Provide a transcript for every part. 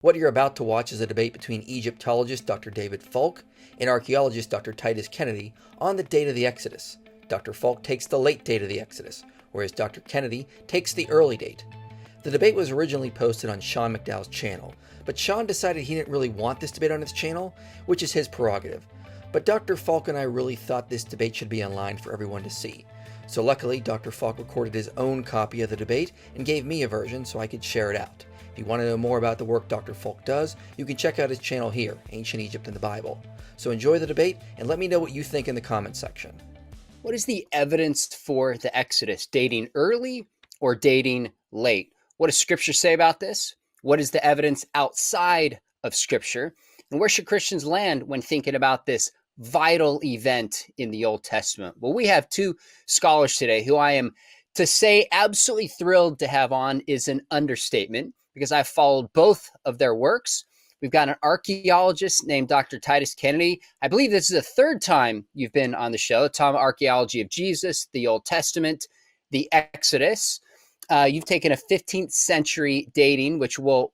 What you're about to watch is a debate between Egyptologist Dr. David Falk and archaeologist Dr. Titus Kennedy on the date of the Exodus. Dr. Falk takes the late date of the Exodus, whereas Dr. Kennedy takes the early date. The debate was originally posted on Sean McDowell's channel, but Sean decided he didn't really want this debate on his channel, which is his prerogative. But Dr. Falk and I really thought this debate should be online for everyone to see. So luckily, Dr. Falk recorded his own copy of the debate and gave me a version so I could share it out. If you want to know more about the work Dr. Falk does, you can check out his channel here, Ancient Egypt and the Bible. So enjoy the debate and let me know what you think in the comments section. What is the evidence for the Exodus? Dating early or dating late? What does Scripture say about this? What is the evidence outside of Scripture? And where should Christians land when thinking about this vital event in the Old Testament? Well, we have two scholars today who I am, to say absolutely thrilled to have on is an understatement, because I've followed both of their works. We've got an archaeologist named Dr. Titus Kennedy. I believe this is the third time you've been on the show. Tom, Archaeology of Jesus, the Old Testament, the Exodus. You've taken a 15th century dating, which we'll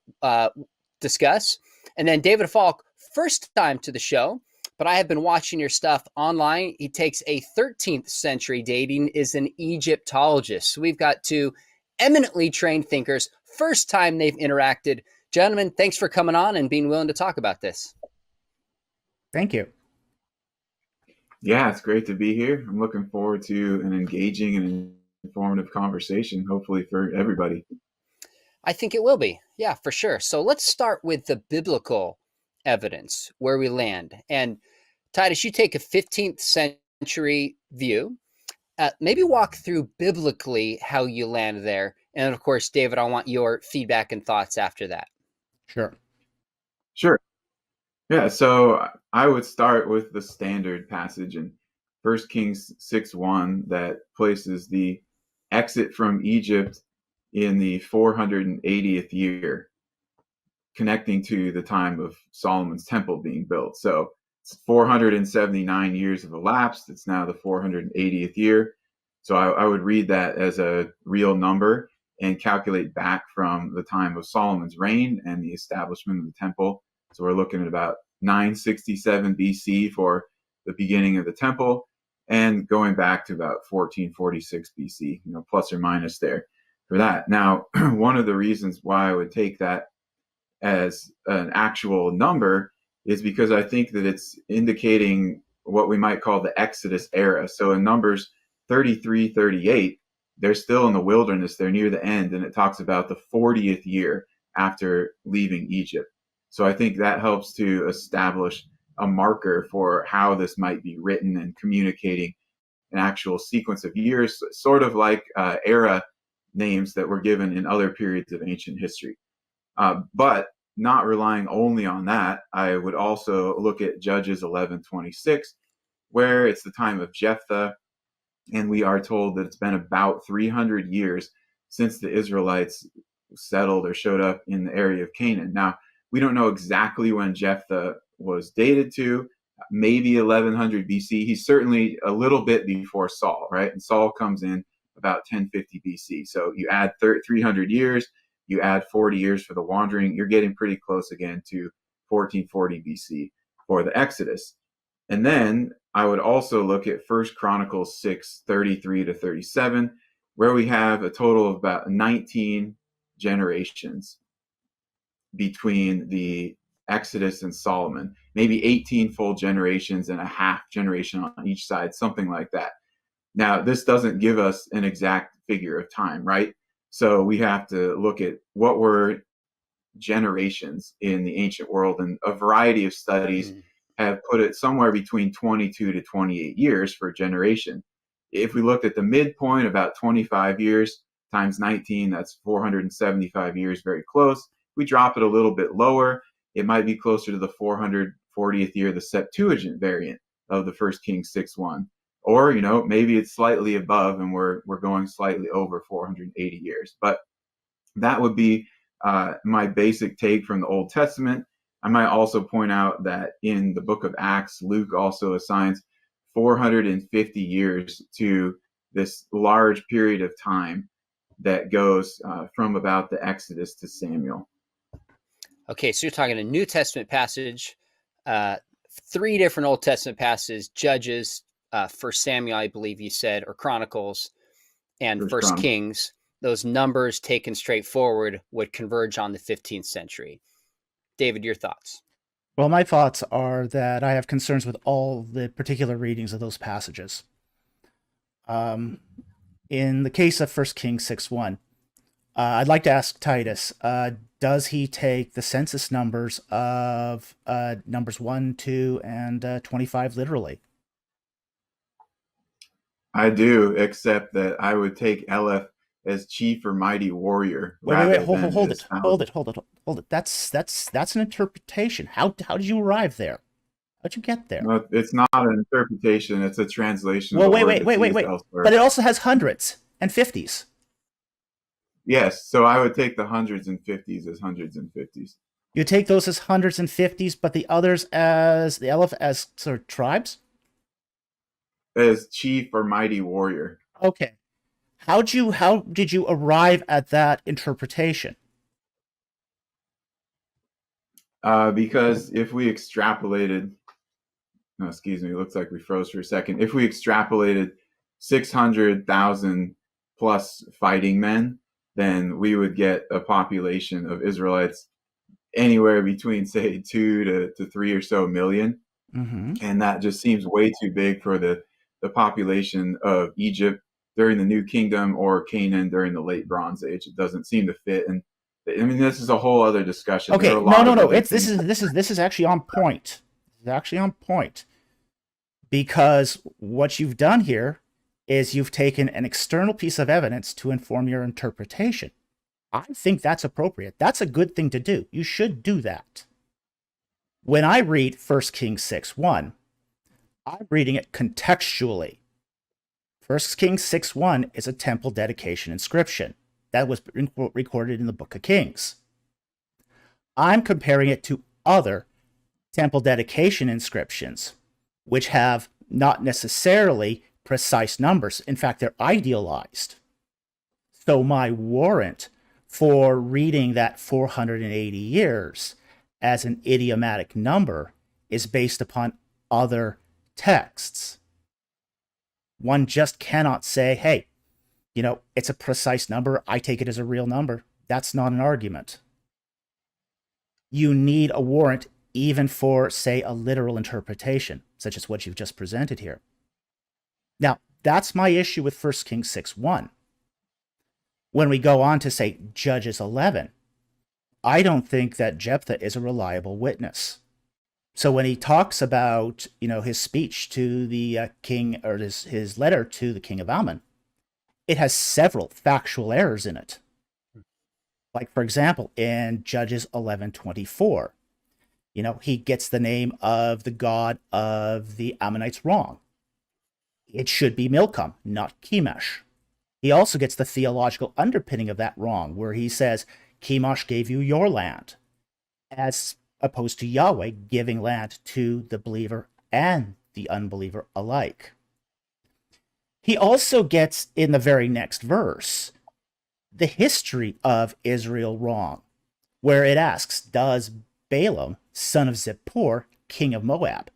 discuss. And then David Falk, first time to the show, but I have been watching your stuff online. He takes a 13th century dating, is an Egyptologist. So we've got two eminently trained thinkers, first time they've interacted. Gentlemen, thanks for coming on and being willing to talk about this. Thank you. Yeah, it's great to be here. I'm looking forward to an engaging and informative conversation, hopefully for everybody. I think it will be. Yeah, for sure. So let's start with the biblical evidence, where we land. And Titus, you take a 15th century view. Maybe walk through biblically how you land there. And of course, David, I want your feedback and thoughts after that. Sure. Yeah, so I would start with the standard passage in 1 Kings 6:1 that places the exit from Egypt in the 480th year, connecting to the time of Solomon's temple being built. So it's 479 years have elapsed. It's now the 480th year. So I would read that as a real number and calculate back from the time of Solomon's reign and the establishment of the temple. So we're looking at about 967 BC for the beginning of the temple, and going back to about 1446 BC, plus or minus there for that. Now, one of the reasons why I would take that as an actual number is because I think that it's indicating what we might call the Exodus era. So in Numbers 33, 38, they're still in the wilderness. They're near the end, and it talks about the 40th year after leaving Egypt. So I think that helps to establish a marker for how this might be written and communicating an actual sequence of years, sort of like era names that were given in other periods of ancient history. But not relying only on that, I would also look at Judges 11:26, where it's the time of Jephthah, and we are told that it's been about 300 years since the Israelites settled or showed up in the area of Canaan. Now, we don't know exactly when Jephthah was dated to, maybe 1100 BC. He's certainly a little bit before Saul, right? And Saul comes in about 1050 BC. So you add 300 years, you add 40 years for the wandering, you're getting pretty close again to 1440 BC for the Exodus. And then I would also look at 1 Chronicles 6:33 to 37, where we have a total of about 19 generations between the Exodus and Solomon, maybe 18 full generations and a half generation on each side, something like that. Now, this doesn't give us an exact figure of time, right? So we have to look at what were generations in the ancient world, and a variety of studies have put it somewhere between 22 to 28 years for a generation. If we looked at the midpoint, about 25 years times 19, that's 475 years, very close. We drop it a little bit lower, it might be closer to the 440th year, the Septuagint variant of the 1 Kings 6:1. Or, maybe it's slightly above and we're going slightly over 480 years. But that would be my basic take from the Old Testament. I might also point out that in the book of Acts, Luke also assigns 450 years to this large period of time that goes from about the Exodus to Samuel. Okay, so you're talking a New Testament passage, 3 different Old Testament passages, Judges, 1 Samuel, I believe you said, or Chronicles, and First 1 Chronicles. Kings. Those numbers taken straightforward would converge on the 15th century. David, your thoughts? Well, my thoughts are that I have concerns with all the particular readings of those passages. In the case of 1 Kings 6:1, I'd like to ask Titus, does he take the census numbers of numbers 1, 2, and 25 literally? I do, except that I would take Aleph as chief or mighty warrior Wait, rather hold, than hold as it, hold thousand. it, hold it, hold it. That's an interpretation. How did you arrive there? How'd you get there? No, it's not an interpretation, it's a translation of Well, a word that's used wait. elsewhere. But it also has hundreds and fifties. Yes, so I would take the hundreds and fifties as hundreds and fifties. You take those as hundreds and fifties, but the others as the Aleph as sort of tribes. As chief or mighty warrior. Okay. How did you arrive at that interpretation? Because if we extrapolated, no, excuse me, it looks like we froze for a second. If we extrapolated 600,000 plus fighting men, then we would get a population of Israelites anywhere between, say, 2 to 3 or so million. Mm-hmm. And that just seems way too big for the population of Egypt during the New Kingdom or Canaan during the Late Bronze Age. It doesn't seem to fit. And I mean, this is a whole other discussion. Okay, There are a lot of no. other It's things. this is actually on point. It's actually on point because what you've done here is you've taken an external piece of evidence to inform your interpretation. I think that's appropriate. That's a good thing to do. You should do that. When I read 1 Kings 6:1, I'm reading it contextually. 1 Kings 6:1 is a temple dedication inscription that was recorded in the Book of Kings. I'm comparing it to other temple dedication inscriptions, which have not necessarily precise numbers. In fact, they're idealized. So my warrant for reading that 480 years as an idiomatic number is based upon other texts. One just cannot say, hey, it's a precise number. I take it as a real number. That's not an argument. You need a warrant even for, say, a literal interpretation, such as what you've just presented here. Now, that's my issue with 1 Kings 6:1. When we go on to, say, Judges 11, I don't think that Jephthah is a reliable witness. So when he talks about, his speech to the king, or his letter to the king of Ammon, it has several factual errors in it. Like, for example, in Judges 11:24, he gets the name of the god of the Ammonites wrong. It should be Milcom, not Chemosh. He also gets the theological underpinning of that wrong, where he says, Chemosh gave you your land, as opposed to Yahweh giving land to the believer and the unbeliever alike. He also gets, in the very next verse, the history of Israel wrong, where it asks, does Balaam, son of Zippor, king of Moab,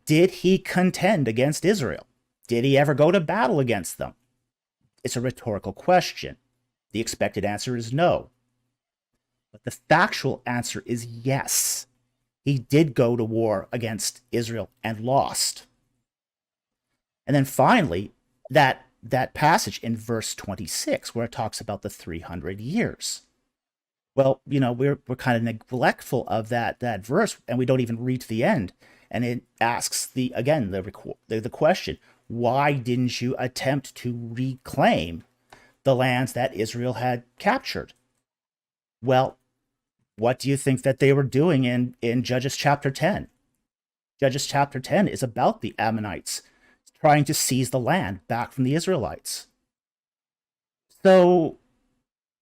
did he contend against Israel? Did he ever go to battle against them? It's a rhetorical question. The expected answer is no. But the factual answer is yes. He did go to war against Israel and lost. And then finally, that passage in verse 26 where it talks about the 300 years. Well, we're kind of neglectful of that verse, and we don't even read to the end. And it asks the question, why didn't you attempt to reclaim the lands that Israel had captured? Well, what do you think that they were doing in Judges chapter 10? Judges chapter 10 is about the Ammonites trying to seize the land back from the Israelites. So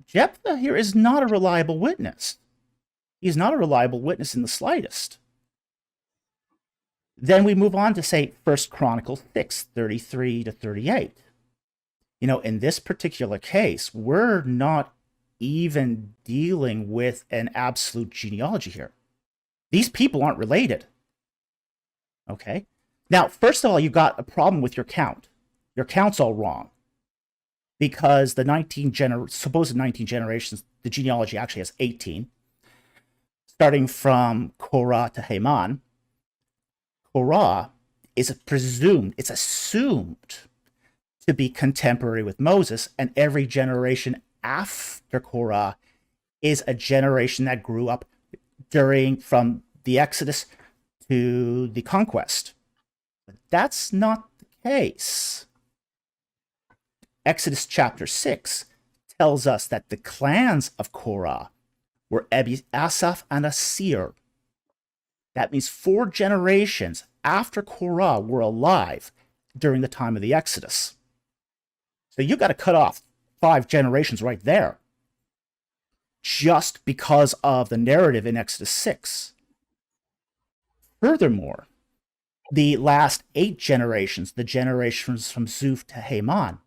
Jephthah here is not a reliable witness. He's not a reliable witness in the slightest. Then we move on to, say, 1 Chronicles 6:33 to 38. In this particular case, we're not even dealing with an absolute genealogy here. These people aren't related. Okay? Now, first of all, you got a problem with your count. Your count's all wrong. Because the supposed 19 generations, the genealogy actually has 18. Starting from Korah to Haman. Korah is assumed to be contemporary with Moses, and every generation after Korah is a generation that grew up from the Exodus to the Conquest. But that's not the case. Exodus chapter 6 tells us that the clans of Korah were Asaph and Asir. That means 4 generations after Korah were alive during the time of the Exodus. So you got to cut off 5 generations right there, just because of the narrative in Exodus 6. Furthermore, the last 8 generations, the generations from Zuph to Haman,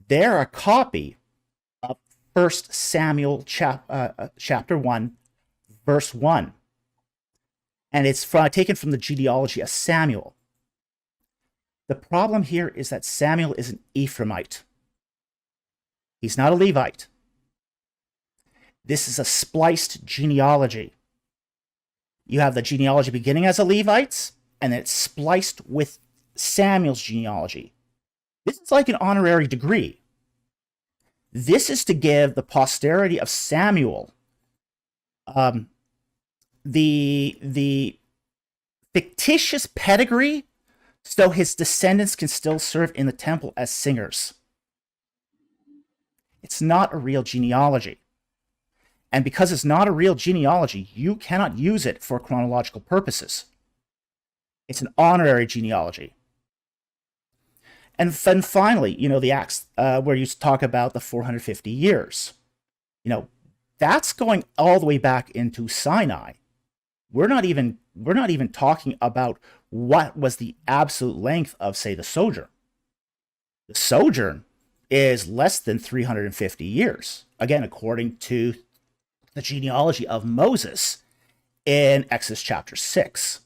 they're a copy of 1 Samuel chapter 1, verse 1. And it's taken from the genealogy of Samuel. The problem here is that Samuel is an Ephraimite. He's not a Levite. This is a spliced genealogy. You have the genealogy beginning as a Levite's, and then it's spliced with Samuel's genealogy. This is like an honorary degree. This is to give the posterity of Samuel the fictitious pedigree so his descendants can still serve in the temple as singers. It's not a real genealogy. And because it's not a real genealogy, you cannot use it for chronological purposes. It's an honorary genealogy. And then finally, the Acts where you talk about the 450 years. That's going all the way back into Sinai. We're not even talking about what was the absolute length of, say, the sojourn. The sojourn is less than 350 years. Again, according to the genealogy of Moses in Exodus chapter 6.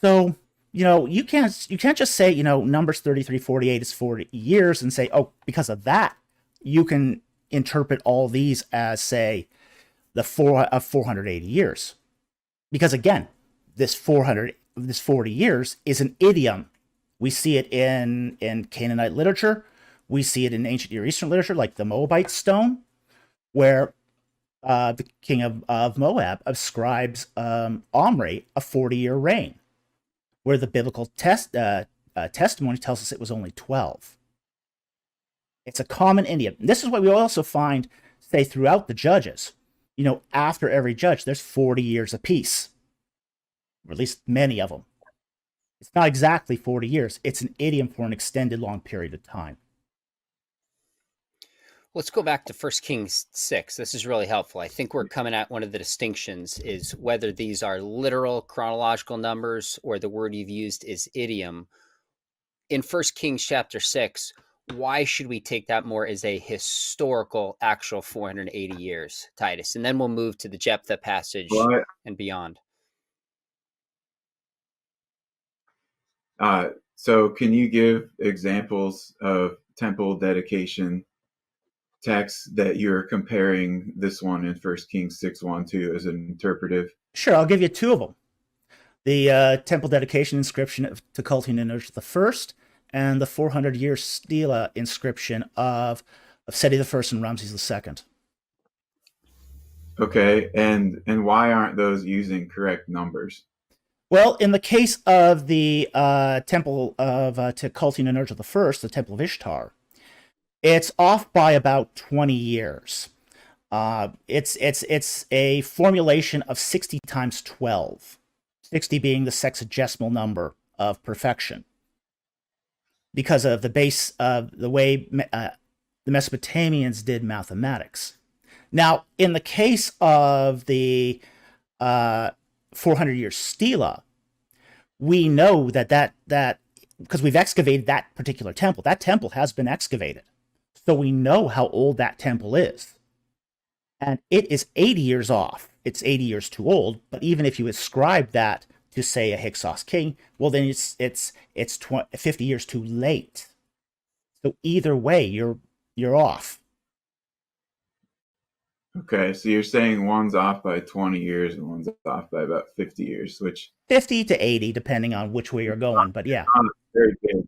So, you can't just say, Numbers 33:48 is 40 years and say, oh, because of that, you can interpret all these as, say, the 480 years. Because again, this 40 years is an idiom. We see it in Canaanite literature. We see it in ancient Near Eastern literature, like the Moabite stone, where the king of Moab ascribes Omri a 40-year reign, where the biblical testimony tells us it was only 12. It's a common idiom. This is what we also find, say, throughout the Judges. After every judge, there's 40 years apiece, or at least many of them. It's not exactly 40 years. It's an idiom for an extended long period of time. Let's go back to 1 Kings 6. This is really helpful. I think we're coming at one of the distinctions is whether these are literal chronological numbers or the word you've used is idiom. In 1 Kings chapter 6, why should we take that more as a historical, actual 480 years, Titus? And then we'll move to the Jephthah passage and beyond. So can you give examples of temple dedication texts that you're comparing this one in 1 Kings 6:1 to as an interpretive? Sure, I'll give you 2 of them. The temple dedication inscription to Culti-Ninurta I, and the 400-year stela inscription of Seti I and Ramses II. Okay, and why aren't those using correct numbers? Well, in the case of the temple of to Culti-Ninurta I, the Temple of Ishtar, it's off by about 20 years. It's a formulation of 60 times 12, 60 being the sexagesimal number of perfection, because of the base of the way the Mesopotamians did mathematics. Now, in the case of the 400-year stela, we know that because we've excavated that particular temple. That temple has been excavated. So we know how old that temple is. And it is 80 years off. It's 80 years too old, but even if you ascribe that to, say, a Hyksos king, well, then it's 50 years too late. So either way, you're off. Okay, so you're saying one's off by 20 years and one's off by about 50 years, which 50 to 80, depending on which way you're going. But yeah. not very good.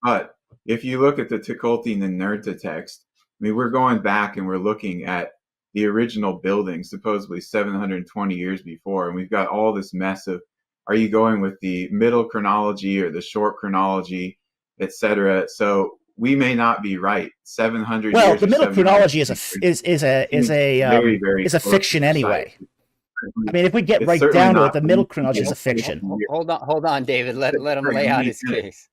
But if you look at the Tukulti Ninurta text, I mean, we're going back and we're looking at the original building, supposedly 720 years before, and we've got all this mess of, are you going with the middle chronology or the short chronology, etc.? So we may not be right. 700 Well, years. the middle chronology is a fiction anyway. I mean, if we get right down to it, the middle chronology is a fiction. Hold on, David. Let him lay out his case.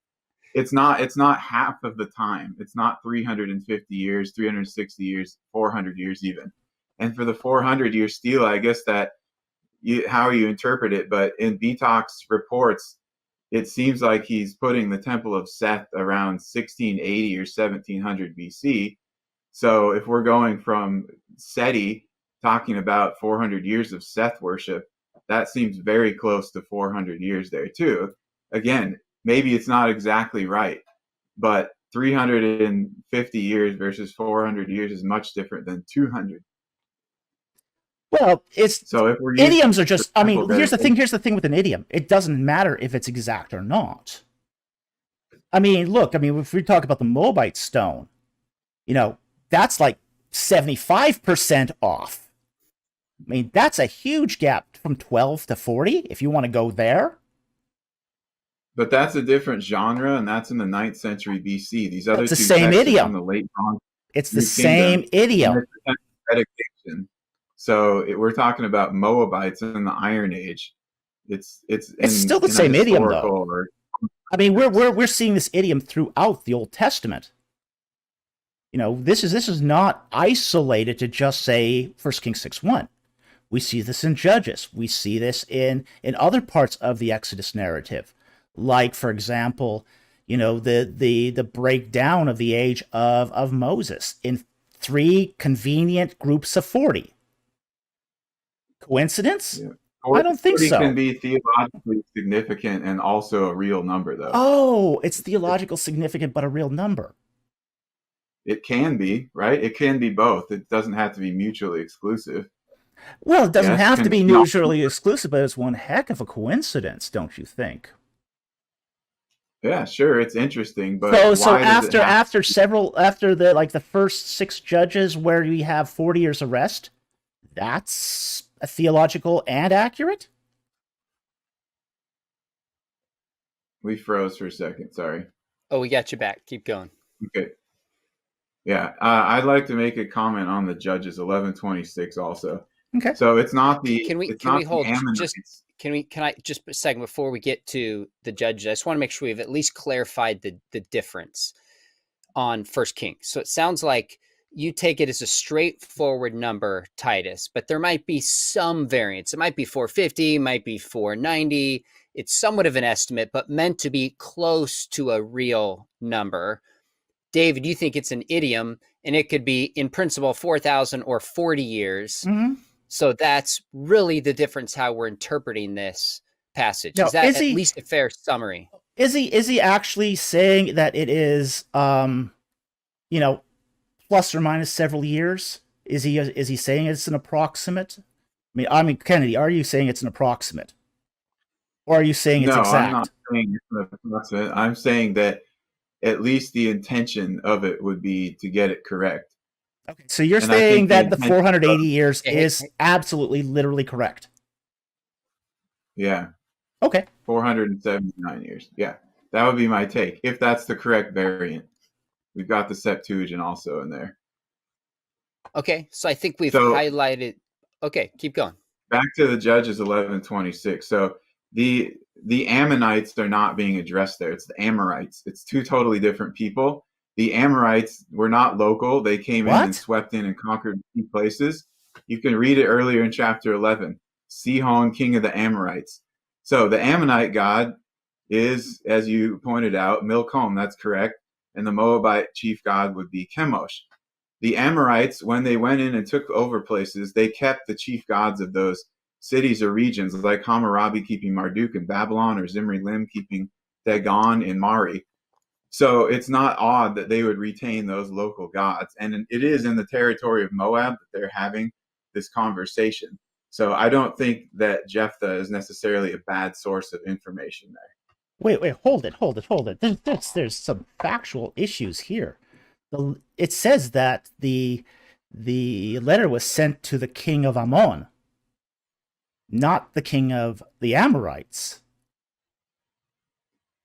It's not half of the time. It's not 350 years, 360 years, 400 years even. And for the 400-year stele, I guess that how you interpret it, but in Betok's reports, it seems like he's putting the Temple of Seth around 1680 or 1700 BC. So if we're going from Seti, talking about 400 years of Seth worship, that seems very close to 400 years there too. Again, maybe it's not exactly right, but 350 years versus 400 years is much different than 200. Well, so if we're idioms are just, I mean, here's the thing with an idiom. It doesn't matter if it's exact or not. I mean, look, if we talk about the Moabite stone, that's like 75% off. I mean, that's a huge gap from 12 to 40, if you want to go there. But that's a different genre, and that's in the 9th century BC. These other it's the two same texts idiom. From the late Bronze. It's the same idiom. So we're talking about Moabites in the Iron Age. It's still the same idiom, though. I mean, we're seeing this idiom throughout the Old Testament. This is not isolated to just, say, 1 Kings 6:1. We see this in Judges. We see this in other parts of the Exodus narrative. Like, for example, the breakdown of the age of Moses in 3 convenient groups of 40. Coincidence? Yeah. I don't think so. 40 can be theologically significant and also a real number, though. Oh, it's theological significant, but a real number. It can be, right? It can be both. It doesn't have to be mutually exclusive. Well, it doesn't have to be mutually exclusive, but it's one heck of a coincidence, don't you think? Yeah, sure, it's interesting, but so after the first 6 judges where we have 40 years of rest, that's a theological and accurate? We froze for a second, sorry. Oh, we got you back. Keep going. Okay. Yeah, I'd like to make a comment on the Judges 11:26 also. Okay. So it's not the. Can we hold just? Can I just a second before we get to the Judges? I just want to make sure we've at least clarified the difference on 1 Kings. So it sounds like you take it as a straightforward number, Titus, but there might be some variance. It might be 450, might be 490. It's somewhat of an estimate, but meant to be close to a real number. David, you think it's an idiom, and it could be, in principle, 4,000 or 40 years. Mm-hmm. So that's really the difference how we're interpreting this passage. Now, is that at least a fair summary? Is he actually saying that it is, plus or minus several years? Is he saying it's an approximate? I mean, Kennedy, are you saying it's an approximate, or are you saying it's exact? No, I'm not saying it's an approximate. I'm saying that at least the intention of it would be to get it correct. Okay, so you're saying that the 480 years is absolutely, literally correct? Yeah. Okay. 479 years. Yeah, that would be my take, if that's the correct variant. We've got the Septuagint also in there. Okay, so I think we've highlighted. Okay, keep going. Back to the Judges 11:26. So the Ammonites are not being addressed there. It's the Amorites. It's 2 totally different people. The Amorites were not local. They came in and swept in and conquered key places. You can read it earlier in chapter 11. Sihon, king of the Amorites. So the Ammonite god is, as you pointed out, Milcom. That's correct. and the Moabite chief god would be Chemosh. The Amorites, when they went in and took over places, they kept the chief gods of those cities or regions, like Hammurabi keeping Marduk in Babylon, or Zimri-Lim keeping Dagon in Mari. So it's not odd that they would retain those local gods. And it is in the territory of Moab that they're having this conversation. So I don't think that Jephthah is necessarily a bad source of information there. Wait, hold it. There's some factual issues here. It says that the letter was sent to the king of Ammon, not the king of the Amorites.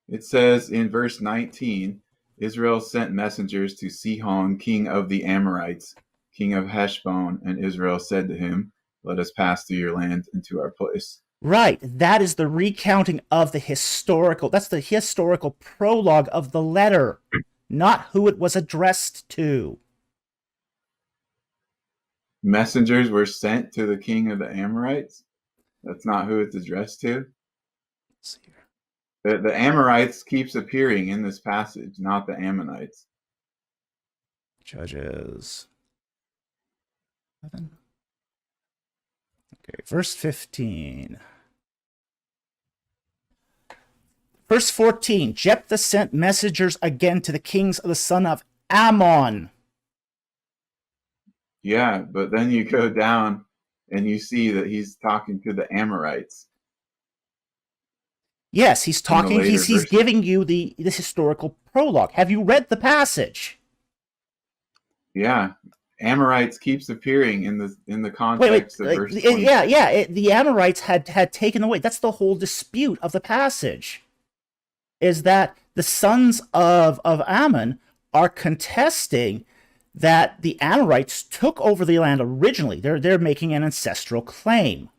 It says in verse 19, Israel sent messengers to Sihon, king of the Amorites, king of Heshbon, and Israel said to him, "Let us pass through your land into our place." Right, that is the recounting of that's the historical prologue of the letter, not who it was addressed to. Messengers were sent to the king of the Amorites? That's not who it's addressed to? Let's see here. The Amorites keeps appearing in this passage, not the Ammonites. Judges 7. Okay, verse 15. Verse 14, Jephthah sent messengers again to the kings of the son of Ammon. Yeah, but then you go down and you see that he's talking to the Amorites. Yes, he's talking, he's giving you this historical prologue. Have you read the passage? Yeah, Amorites keeps appearing in the context of verse 20. The Amorites had taken away. That's the whole dispute of the passage, is that the sons of Ammon are contesting that the Amorites took over the land originally. They're making an ancestral claim.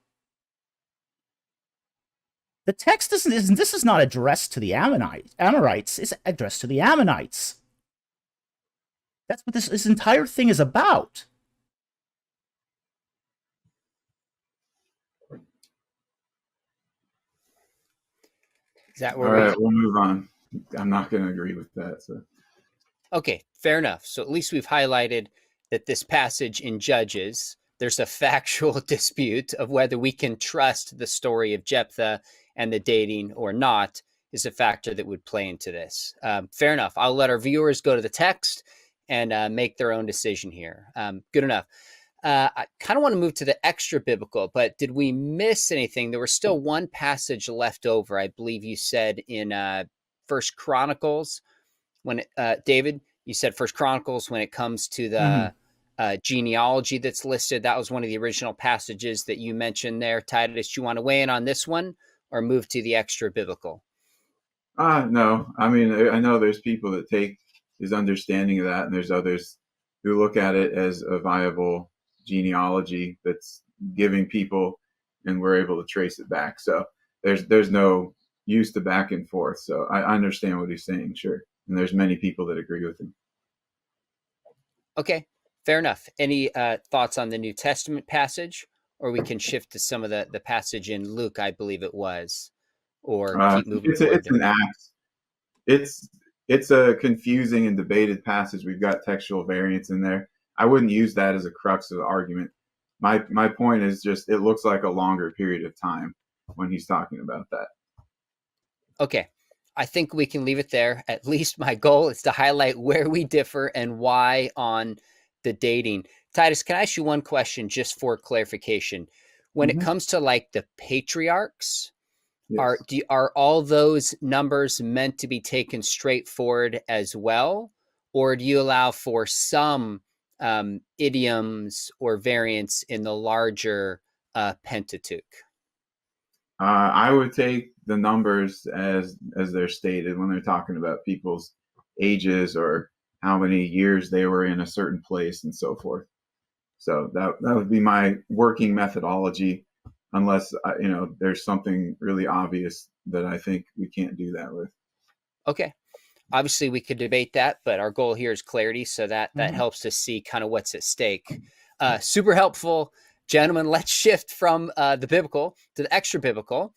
The text this is not addressed to the Amorites. It's addressed to the Ammonites. That's what this entire thing is about. Is that All where right, we'll move on. I'm not going to agree with that. So. Okay, fair enough. So at least we've highlighted that this passage in Judges, there's a factual dispute of whether we can trust the story of Jephthah and the dating or not is a factor that would play into this. Fair enough. I'll let our viewers go to the text and make their own decision here. Good enough. I kind of want to move to the extra biblical, but did we miss anything? There was still one passage left over. I believe you said in First Chronicles, when David, you said First Chronicles when it comes to the genealogy that's listed. That was one of the original passages that you mentioned there. Titus, do you want to weigh in on this one or move to the extra biblical? No. I mean, I know there's people that take his understanding of that, and there's others who look at it as a viable genealogy that's giving people, and we're able to trace it back. So there's no use to back and forth. So I understand what he's saying, sure. And there's many people that agree with him. Okay, fair enough. Any thoughts on the New Testament passage, or we can shift to some of the passage in Luke, I believe it was, or keep moving forward? It's an Acts. It's a confusing and debated passage. We've got textual variants in there. I wouldn't use that as a crux of the argument. My point is just it looks like a longer period of time when he's talking about that. Okay. I think we can leave it there. At least my goal is to highlight where we differ and why on the dating. Titus, can I ask you one question just for clarification? When it comes to like the patriarchs, yes, are all those numbers meant to be taken straightforward as well? Or do you allow for some idioms or variants in the larger Pentateuch? I would take the numbers as they're stated when they're talking about people's ages or how many years they were in a certain place and so forth. So that would be my working methodology, unless there's something really obvious that I think we can't do that with. Okay. Obviously, we could debate that, but our goal here is clarity, so that helps us see kind of what's at stake. Super helpful. Gentlemen, let's shift from the biblical to the extra biblical.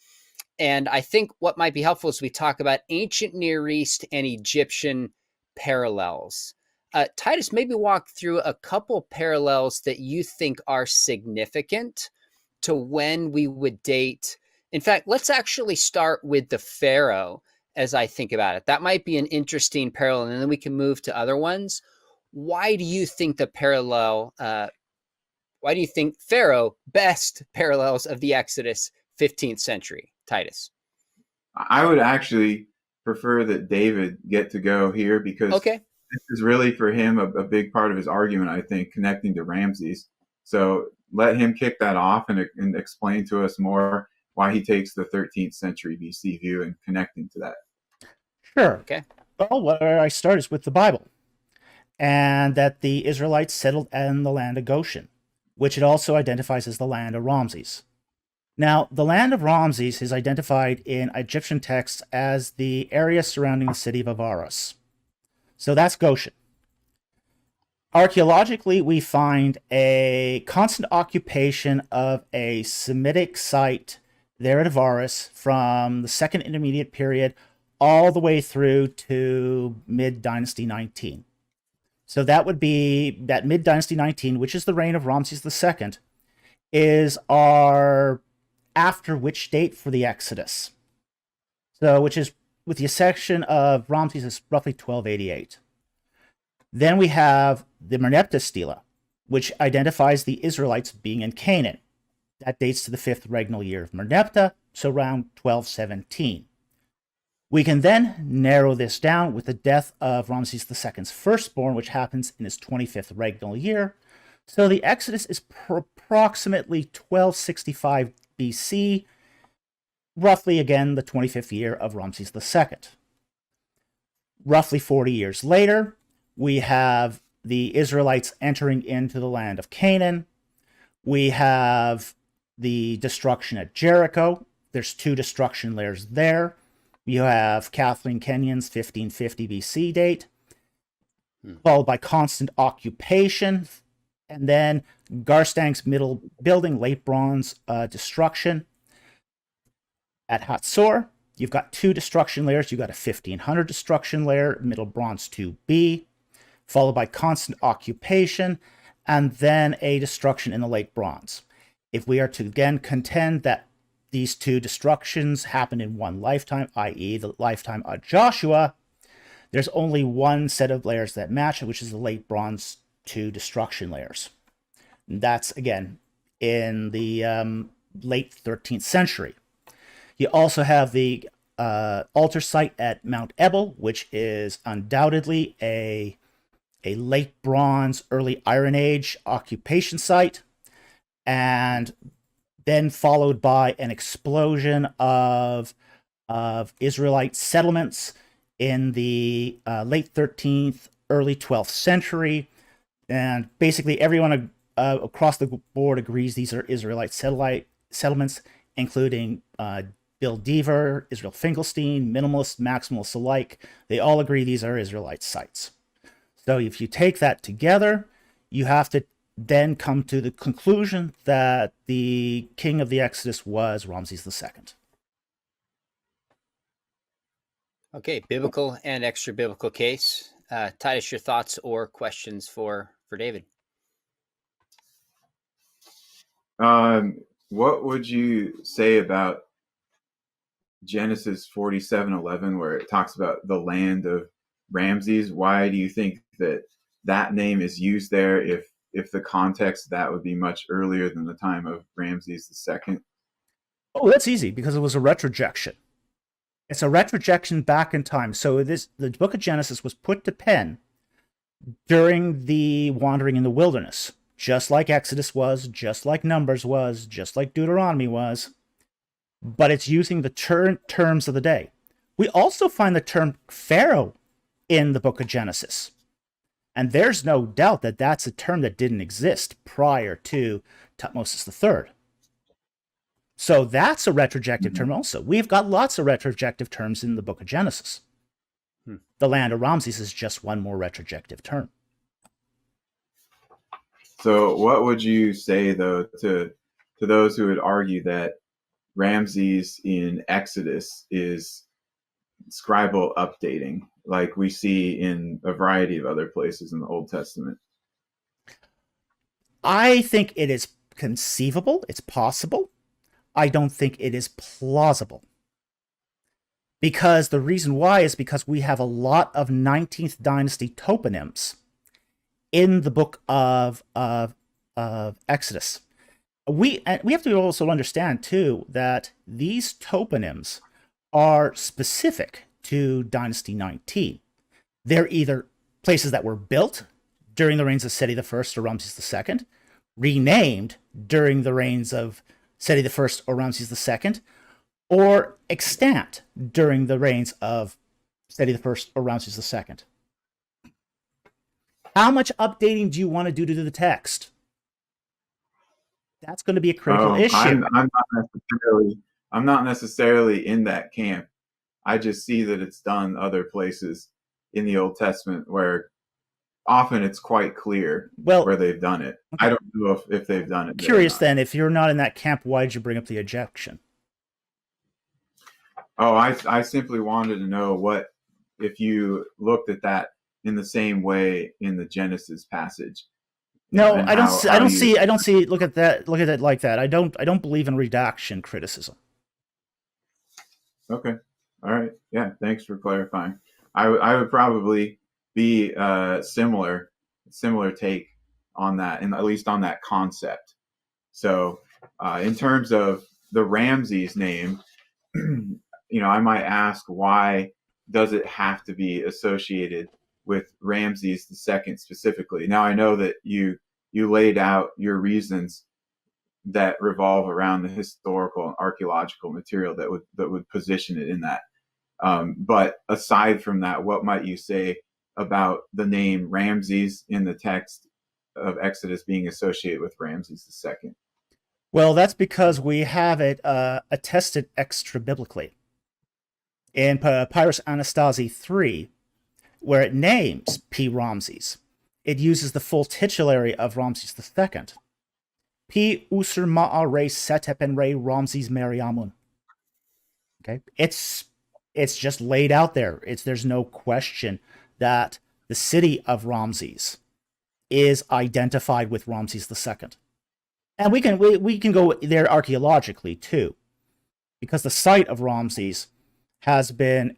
And I think what might be helpful is we talk about ancient Near East and Egyptian parallels. Titus, maybe walk through a couple parallels that you think are significant to when we would date. In fact, let's actually start with the Pharaoh as I think about it. That might be an interesting parallel, and then we can move to other ones. Why do you think the parallel, why do you think Pharaoh best parallels of the Exodus 15th century, Titus? I would actually prefer that David get to go here because Okay. this is really for him a big part of his argument, I think, connecting to Ramses. So let him kick that off and explain to us more why he takes the 13th century BC view and connecting to that. Sure. Okay. Well, where I start is with the Bible, and that the Israelites settled in the land of Goshen, which it also identifies as the land of Ramses. Now, the land of Ramses is identified in Egyptian texts as the area surrounding the city of Avaris. So that's Goshen. Archaeologically, we find a constant occupation of a Semitic site there at Avaris from the Second Intermediate Period all the way through to mid-Dynasty 19. So that would be that mid-Dynasty 19, which is the reign of Ramses II, is our after which date for the Exodus. So, which is, with the exception of Ramses, is roughly 1288. Then we have the Merneptah Stela, which identifies the Israelites being in Canaan. That dates to the 5th regnal year of Merneptah, so around 1217. We can then narrow this down with the death of Ramses II's firstborn, which happens in his 25th regnal year. So the Exodus is approximately 1265 BC, roughly again the 25th year of Ramses II. Roughly 40 years later, we have the Israelites entering into the land of Canaan. We have the destruction at Jericho. There's 2 destruction layers there. You have Kathleen Kenyon's 1550 BC date, followed by constant occupation, and then Garstang's middle building, late bronze destruction. At Hatzor, you've got 2 destruction layers. You've got a 1500 destruction layer, middle bronze 2B, followed by constant occupation, and then a destruction in the late bronze. If we are to again contend that these 2 destructions happen in one lifetime, i.e. the lifetime of Joshua, there's only one set of layers that match it, which is the late bronze 2 destruction layers. And that's, again, in the late 13th century. You also have the altar site at Mount Ebal, which is undoubtedly a late bronze, early Iron Age occupation site, and then followed by an explosion of Israelite settlements in the late 13th, early 12th century. And basically everyone across the board agrees these are Israelite settlements, including Bill Deaver, Israel Finkelstein, minimalists, maximalists alike. They all agree these are Israelite sites. So if you take that together, you have to then come to the conclusion that the king of the Exodus was Ramses II. Okay, biblical and extra biblical case. Titus, your thoughts or questions for David? What would you say about Genesis 47:11, where it talks about the land of Ramses? Why do you think that name is used there if the context that would be much earlier than the time of Ramses II? Oh, that's easy, because it was a retrojection. It's a retrojection back in time. So the book of Genesis was put to pen during the wandering in the wilderness, just like Exodus was, just like Numbers was, just like Deuteronomy was, but it's using the terms of the day. We also find the term Pharaoh in the book of Genesis. And there's no doubt that that's a term that didn't exist prior to Tutmosis III. So that's a retrojective term also. We've got lots of retrojective terms in the book of Genesis. The land of Ramses is just one more retrojective term. So what would you say, though, to those who would argue that Ramses in Exodus is scribal updating? like we see in a variety of other places in the Old Testament? I think it is conceivable. It's possible. I don't think it is plausible. Because the reason why is because we have a lot of 19th dynasty toponyms in the book of Exodus. We have to also understand too that these toponyms are specific to Dynasty 19. They're either places that were built during the reigns of Seti I or Ramses II, renamed during the reigns of Seti I or Ramses II, or extant during the reigns of Seti I or Ramses II. How much updating do you want to do the text? That's going to be a critical issue. I'm not necessarily in that camp. I just see that it's done other places in the Old Testament where often it's quite clear where they've done it. Okay. I don't know if they've done it. Curious then, if you're not in that camp, why did you bring up the objection? Oh, I simply wanted to know what if you looked at that in the same way in the Genesis passage. No, I don't see. Look at that like that. I don't believe in redaction criticism. Okay. All right. Yeah. Thanks for clarifying. I would probably be similar take on that, and at least on that concept. So, in terms of the Ramses name, I might ask, why does it have to be associated with Ramses II specifically? Now, I know that you laid out your reasons that revolve around the historical and archaeological material that would position it in that. But aside from that, what might you say about the name Ramses in the text of Exodus being associated with Ramses II? Well, that's because we have it attested extra-biblically. In Papyrus Anastasi 3, where it names P. Ramses, it uses the full titulary of Ramses II. P. Usur Ma'a Re Setepen Re Ramses Meriamun. Okay, it's just laid out there. There's no question that the city of Ramses is identified with Ramses II. And we can go there archaeologically too, because the site of Ramses has been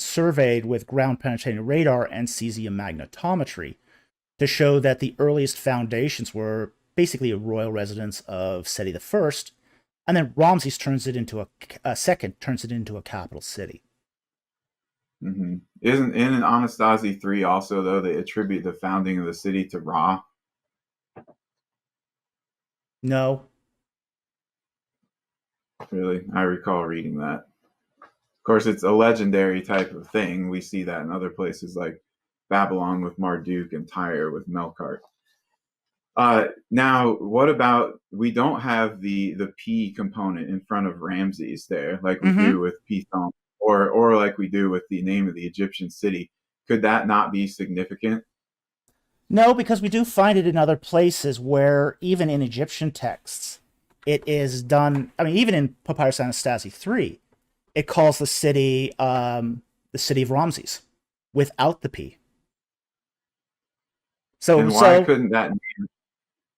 surveyed with ground penetrating radar and cesium magnetometry to show that the earliest foundations were basically a royal residence of Seti I, and then Ramses turns it into a capital city. Mm-hmm. Isn't in Anastasi 3 also, though, they attribute the founding of the city to Ra? No. Really? I recall reading that. Of course, it's a legendary type of thing. We see that in other places like Babylon with Marduk and Tyre with Melkart. Now, what about, we don't have the P component in front of Ramses there, like we do with Pithom, or like we do with the name of the Egyptian city. Could that not be significant? No, because we do find it in other places where, even in Egyptian texts, it is done. I mean, even in Papyrus Anastasi 3, it calls the city of Ramses without the P. And why couldn't that name?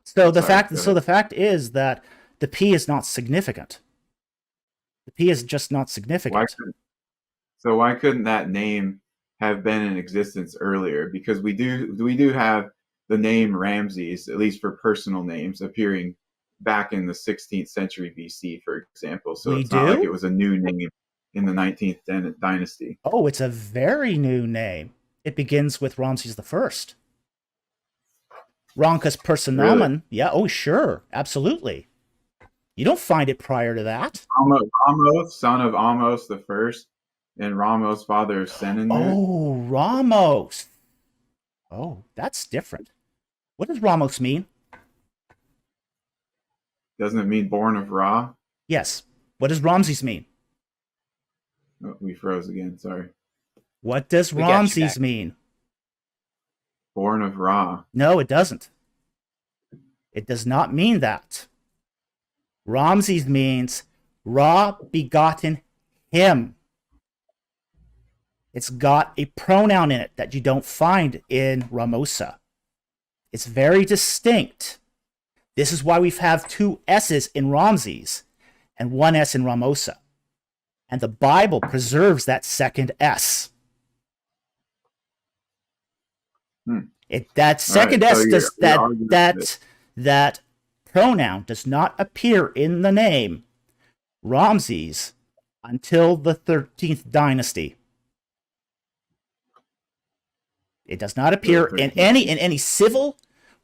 So the fact is that the P is not significant. The P is just not significant. Why couldn't that name have been in existence earlier? Because we do have the name Ramses, at least for personal names, appearing back in the 16th century BC, for example. So it's not like it was a new name in the 19th dynasty. Oh, it's a very new name. It begins with Ramses I. Ronkus Personamen. Really? Yeah, oh sure, absolutely. You don't find it prior to that. Ramos, son of Amos the First, and Ramos, father of Senenut. Oh, Ramos. Oh, that's different. What does Ramos mean? Doesn't it mean born of Ra? Yes. What does Ramses mean? Oh, we froze again, sorry. What does Ramses mean? Born of Ra. No, it doesn't. It does not mean that. Ramses means Ra begotten him. It's got a pronoun in it that you don't find in Ramosa. It's very distinct. This is why we have two S's in Ramses and one S in Ramosa. And the Bible preserves that second S. That second S does that pronoun does not appear in the name Ramses until the 13th dynasty. It does not appear in any civil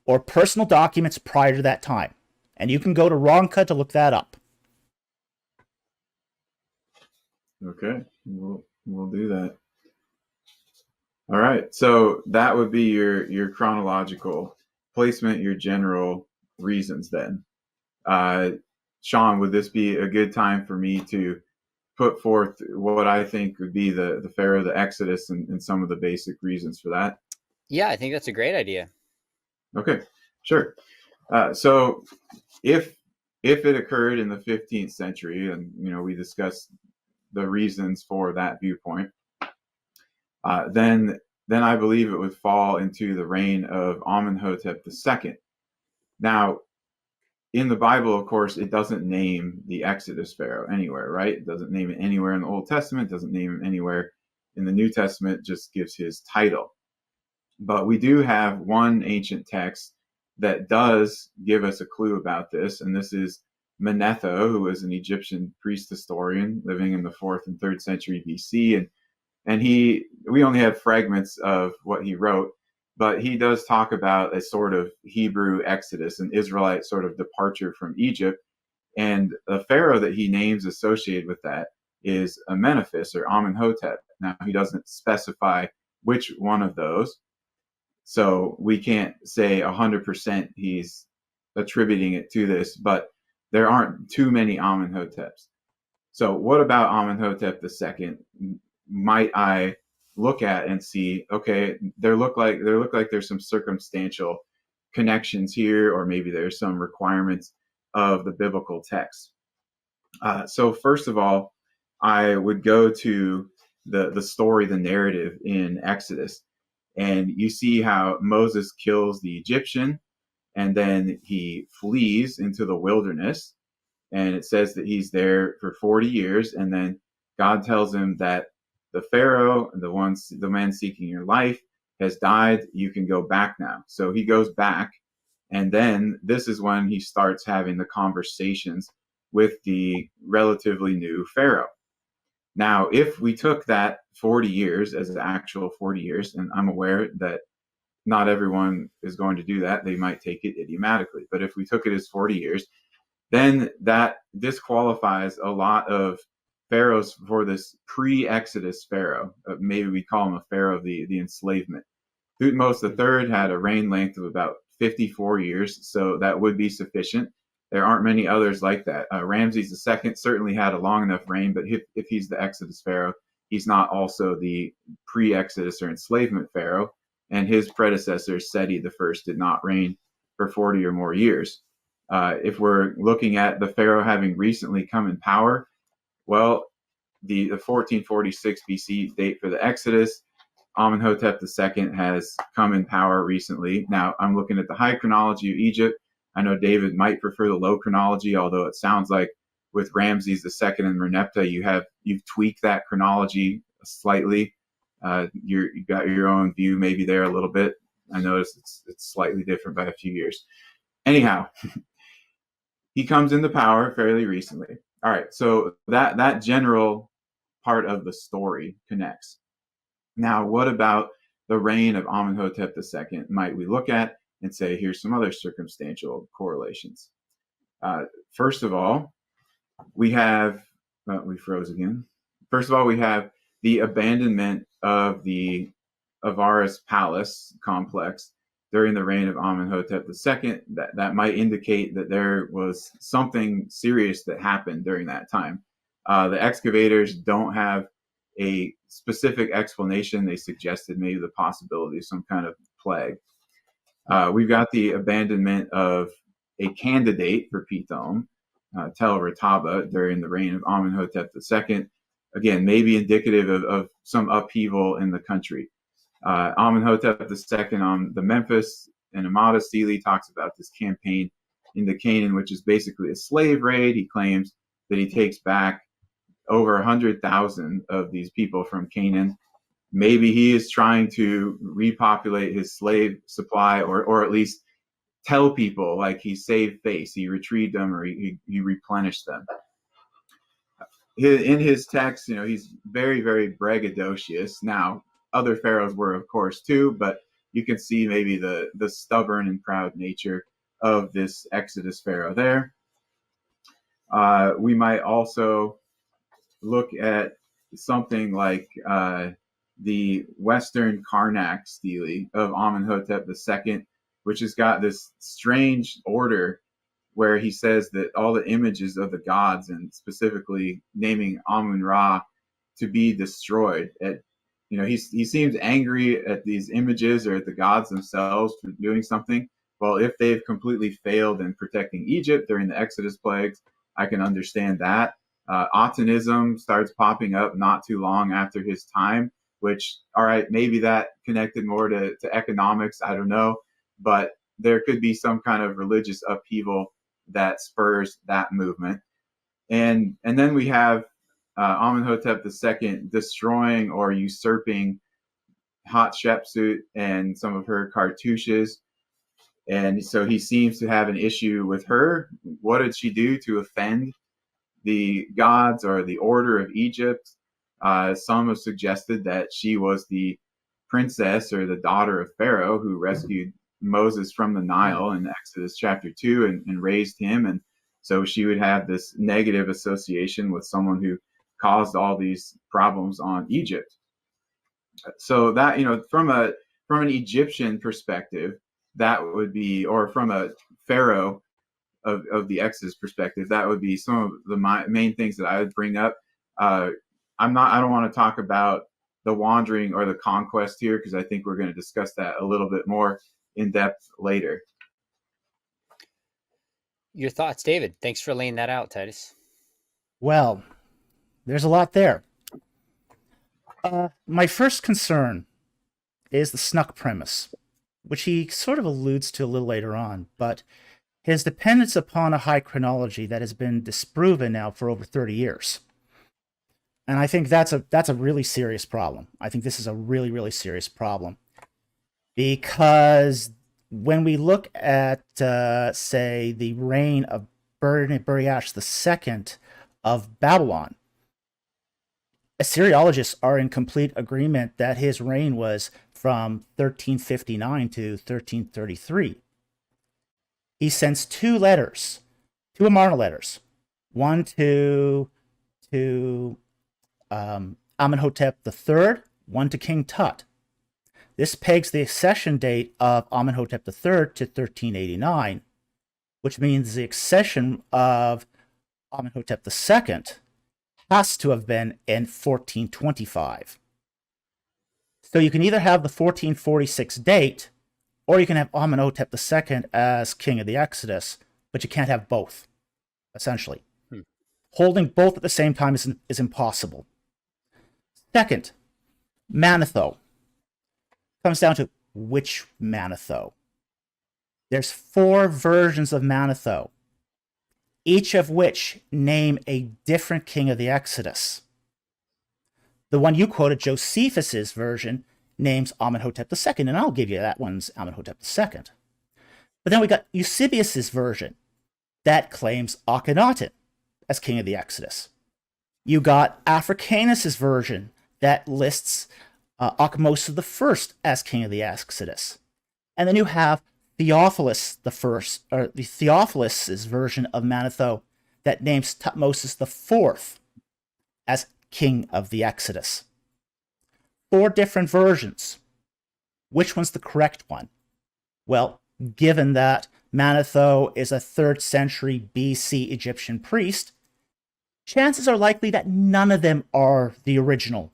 or personal documents prior to that time. And you can go to Ronca to look that up. Okay, we'll do that. All right, so that would be your chronological placement, your general reasons then. Sean, would this be a good time for me to put forth what I think would be the Pharaoh, the Exodus, and some of the basic reasons for that? Yeah, I think that's a great idea. Okay, sure. So if it occurred in the 15th century, and we discussed the reasons for that viewpoint, then I believe it would fall into the reign of Amenhotep II. Now, in the Bible, of course, it doesn't name the Exodus Pharaoh anywhere, right? It doesn't name it anywhere in the Old Testament, doesn't name him anywhere in the New Testament, just gives his title. But we do have one ancient text that does give us a clue about this, and this is Manetho, who was an Egyptian priest historian living in the 4th and 3rd century BC, and we only have fragments of what he wrote, but he does talk about a sort of Hebrew exodus, an Israelite sort of departure from Egypt, and the pharaoh that he names associated with that is Amenephis or Amenhotep. Now, he doesn't specify which one of those, so we can't say 100% he's attributing it to this, but there aren't too many Amenhoteps. So what about Amenhotep II might I look at and see, okay, there look like there's some circumstantial connections here, or maybe there's some requirements of the biblical text. So first of all, I would go to the story, the narrative in Exodus, and you see how Moses kills the Egyptian, and then he flees into the wilderness, and it says that he's there for 40 years, and then God tells him that the Pharaoh, the man seeking your life, has died. You can go back now. So he goes back, and then this is when he starts having the conversations with the relatively new Pharaoh. Now, if we took that 40 years as the actual 40 years, and I'm aware that not everyone is going to do that, they might take it idiomatically, but if we took it as 40 years, then that disqualifies a lot of pharaohs for this pre-Exodus pharaoh. Maybe we call him a pharaoh of the enslavement. Thutmose III had a reign length of about 54 years, so that would be sufficient. There aren't many others like that. Ramses II certainly had a long enough reign, but if he's the Exodus pharaoh, he's not also the pre-Exodus or enslavement pharaoh, and his predecessor, Seti I, did not reign for 40 or more years. If we're looking at the pharaoh having recently come in power, well, the 1446 BC date for the Exodus, Amenhotep II has come in power recently. Now, I'm looking at the high chronology of Egypt. I know David might prefer the low chronology, although it sounds like with Ramses II and Merneptah, you've tweaked that chronology slightly. You got your own view maybe there a little bit. I noticed it's slightly different by a few years. Anyhow, he comes into power fairly recently. All right, so that general part of the story connects. Now, what about the reign of Amenhotep II might we look at and say, here's some other circumstantial correlations. First of all, we have, we froze again. First of all, we have the abandonment of the Avaris Palace complex during the reign of Amenhotep II. That might indicate that there was something serious that happened during that time. The excavators don't have a specific explanation. They suggested maybe the possibility of some kind of plague. We've got the abandonment of a candidate for Pithom, Tel Retaba, during the reign of Amenhotep II. again, maybe indicative of some upheaval in the country. Amenhotep II on the Memphis and Amada Stele talks about this campaign into Canaan, which is basically a slave raid. He claims that he takes back over 100,000 of these people from Canaan. Maybe he is trying to repopulate his slave supply, or at least tell people like he saved face, he retrieved them, or he replenished them. In his text, he's very, very braggadocious. Now, other pharaohs were, of course, too, but you can see maybe the stubborn and proud nature of this Exodus pharaoh there. We might also look at something like the Western Karnak stele of Amenhotep II, which has got this strange order where he says that all the images of the gods, and specifically naming Amun-Ra, to be destroyed. He seems angry at these images or at the gods themselves for doing something. Well, if they've completely failed in protecting Egypt during the Exodus plagues, I can understand that. Atenism starts popping up not too long after his time, which, all right, maybe that connected more to economics, I don't know, but there could be some kind of religious upheaval that spurs that movement. And then we have Amenhotep II destroying or usurping Hatshepsut and some of her cartouches. And so he seems to have an issue with her. What did she do to offend the gods or the order of Egypt? Some have suggested that she was the princess or the daughter of Pharaoh who rescued Moses from the Nile in Exodus chapter 2 and raised him. And so she would have this negative association with someone who caused all these problems on Egypt. So that, from an Egyptian perspective, that would be, or from a Pharaoh of the Exodus perspective, that would be some of the main things that I would bring up. I don't want to talk about the wandering or the conquest here, because I think we're going to discuss that a little bit more in depth later. Your thoughts, David? Thanks for laying that out, Titus. Well, there's a lot there. My first concern is the snuck premise, which he sort of alludes to a little later on, but his dependence upon a high chronology that has been disproven now for over 30 years. And I think that's a really serious problem. I think this is a really, really serious problem. Because when we look at, say, the reign of Buriash II of Babylon, Assyriologists are in complete agreement that his reign was from 1359 to 1333. He sends two Amarna letters, one to Amenhotep III, one to King Tut. This pegs the accession date of Amenhotep III to 1389, which means the accession of Amenhotep II has to have been in 1425. So you can either have the 1446 date, or you can have Amenhotep II as king of the Exodus, but you can't have both, essentially. Holding both at the same time is impossible. Second, Manetho. Comes down to which Manetho. There's 4 versions of Manetho, each of which name a different king of the Exodus. The one you quoted, Josephus's version, names Amenhotep II, and I'll give you that one's Amenhotep II. But then we got Eusebius's version that claims Akhenaten as king of the Exodus. You got Africanus's version that lists Ahmose I as king of the Exodus. And then you have Theophilus the Theophilus' version of Manetho that names Tutmosis IV as king of the Exodus. 4 different versions. Which one's the correct one? Well, given that Manetho is a 3rd century BC Egyptian priest, chances are likely that none of them are the original.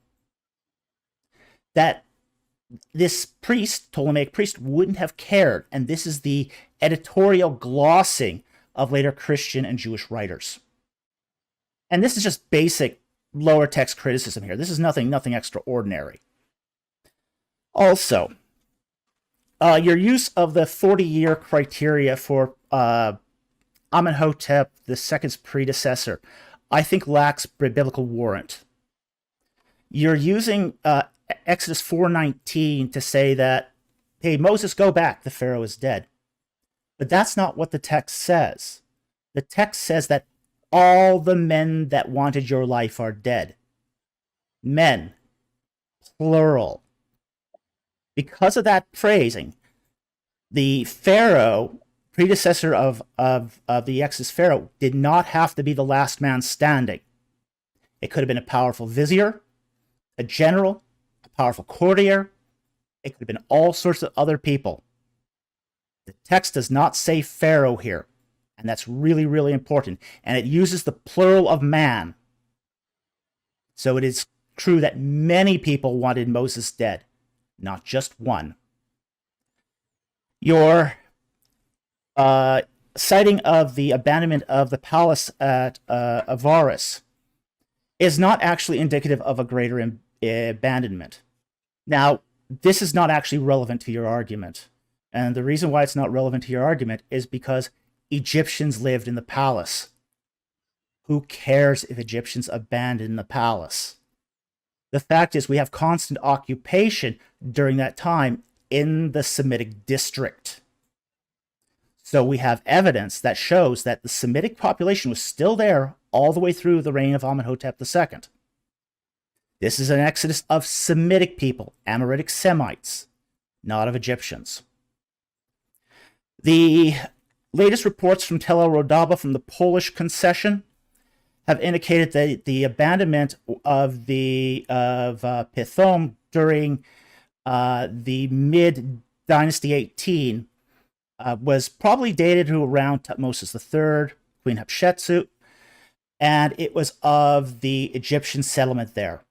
That this priest, Ptolemaic priest, wouldn't have cared, and this is the editorial glossing of later Christian and Jewish writers. And this is just basic lower text criticism here. This is nothing extraordinary. Also, your use of the 40-year criteria for Amenhotep II's predecessor, I think lacks biblical warrant. You're using Exodus 4:19 to say that, hey, Moses, go back, the Pharaoh is dead. But that's not what the text says. The text says that all the men that wanted your life are dead. Men, plural. Because of that phrasing, the Pharaoh, predecessor of the Exodus Pharaoh, did not have to be the last man standing. It could have been a powerful vizier, a general, a powerful courtier. It could have been all sorts of other people. The text does not say Pharaoh here, and that's really, really important. And it uses the plural of man. So it is true that many people wanted Moses dead, not just one. Your citing of the abandonment of the palace at Avaris is not actually indicative of a greater abandonment. Now, this is not actually relevant to your argument. And the reason why it's not relevant to your argument is because Egyptians lived in the palace. Who cares if Egyptians abandon the palace? The fact is, we have constant occupation during that time in the Semitic district. So we have evidence that shows that the Semitic population was still there all the way through the reign of Amenhotep II. This is an exodus of Semitic people, Amoritic Semites, not of Egyptians. The latest reports from Tel El Rodaba from the Polish concession have indicated that the abandonment of Pithom during the mid-Dynasty 18 was probably dated to around Tutmosis III, Queen Hatshepsut, and it was of the Egyptian settlement there.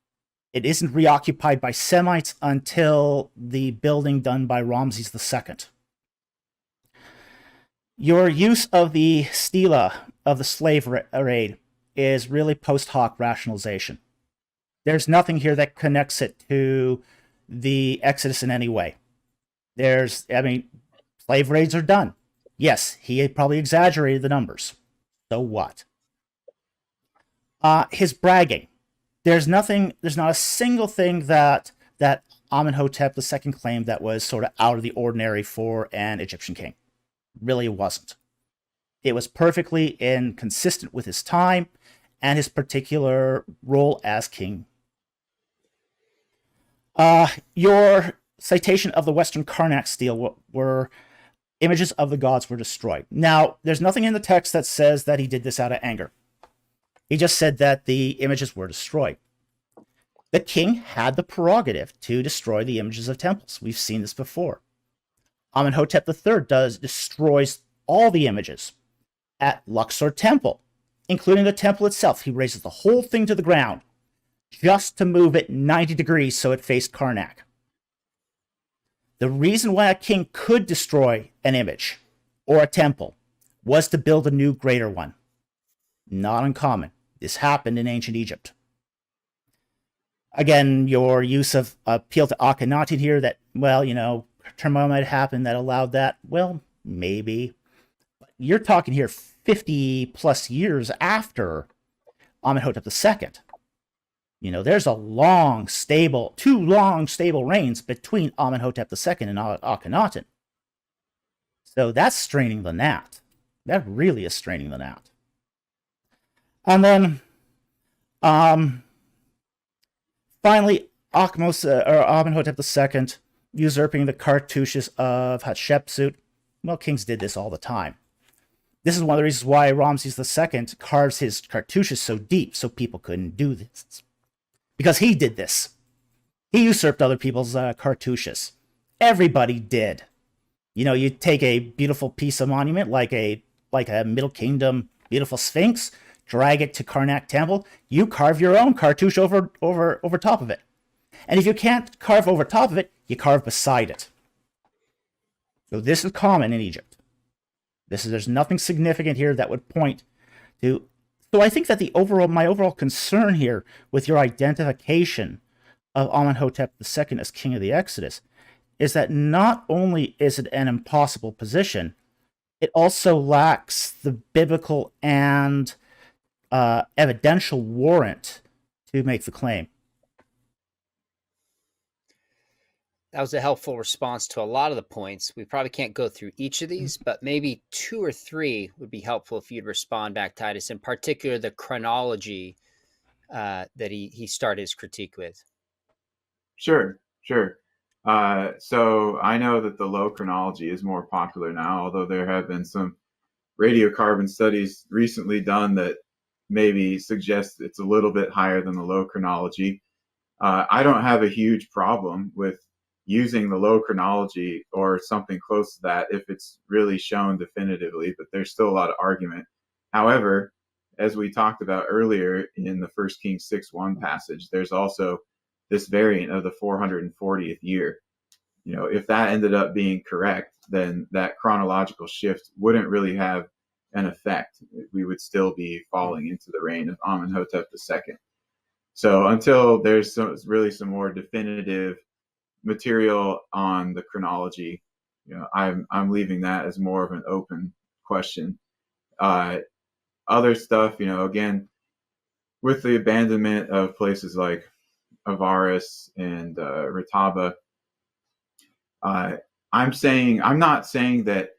It isn't reoccupied by Semites until the building done by Ramses II. Your use of the stela of the slave raid is really post hoc rationalization. There's nothing here that connects it to the Exodus in any way. Slave raids are done. Yes, he probably exaggerated the numbers. So what? His bragging. There's not a single thing that Amenhotep II claimed that was sort of out of the ordinary for an Egyptian king. Really, it wasn't. It was perfectly consistent with his time and his particular role as king. Your citation of the Western Karnak stele were images of the gods were destroyed. Now, there's nothing in the text that says that he did this out of anger. He just said that the images were destroyed. The king had the prerogative to destroy the images of temples. We've seen this before. Amenhotep III destroys all the images at Luxor Temple, including the temple itself. He raises the whole thing to the ground just to move it 90 degrees so it faced Karnak. The reason why a king could destroy an image or a temple was to build a new, greater one. Not uncommon. This happened in ancient Egypt. Again, your use of appeal to Akhenaten here that, turmoil might happen that allowed that. Well, maybe. But you're talking here 50 plus years after Amenhotep II. There's two long, stable reigns between Amenhotep II and Akhenaten. So that's straining the gnat. That really is straining the gnat. And then, finally, Amenhotep II usurping the cartouches of Hatshepsut. Well, kings did this all the time. This is one of the reasons why Ramses II carves his cartouches so deep, so people couldn't do this. Because he did this. He usurped other people's cartouches. Everybody did. You take a beautiful piece of monument like a Middle Kingdom beautiful Sphinx, drag it to Karnak Temple, you carve your own cartouche over top of it. And if you can't carve over top of it, you carve beside it. So this is common in Egypt. There's nothing significant here that would point to So I think that my overall concern here with your identification of Amenhotep II as king of the Exodus is that not only is it an impossible position, it also lacks the biblical and evidential warrant to make the claim. That was a helpful response to a lot of the points. We probably can't go through each of these, but maybe 2 or 3 would be helpful if you'd respond back, Titus, in particular the chronology that he started his critique with. Sure. So I know that the low chronology is more popular now, although there have been some radiocarbon studies recently done that maybe suggest it's a little bit higher than the low chronology. I don't have a huge problem with using the low chronology or something close to that if it's really shown definitively, but there's still a lot of argument. However, as we talked about earlier in the 1 Kings 6:1 passage, there's also this variant of the 440th year. If that ended up being correct, then that chronological shift wouldn't really have an effect. We would still be falling into the reign of Amenhotep II. So until there's really some more definitive material on the chronology, I'm leaving that as more of an open question. Other stuff, again, with the abandonment of places like Avaris and Rataba, I'm not saying that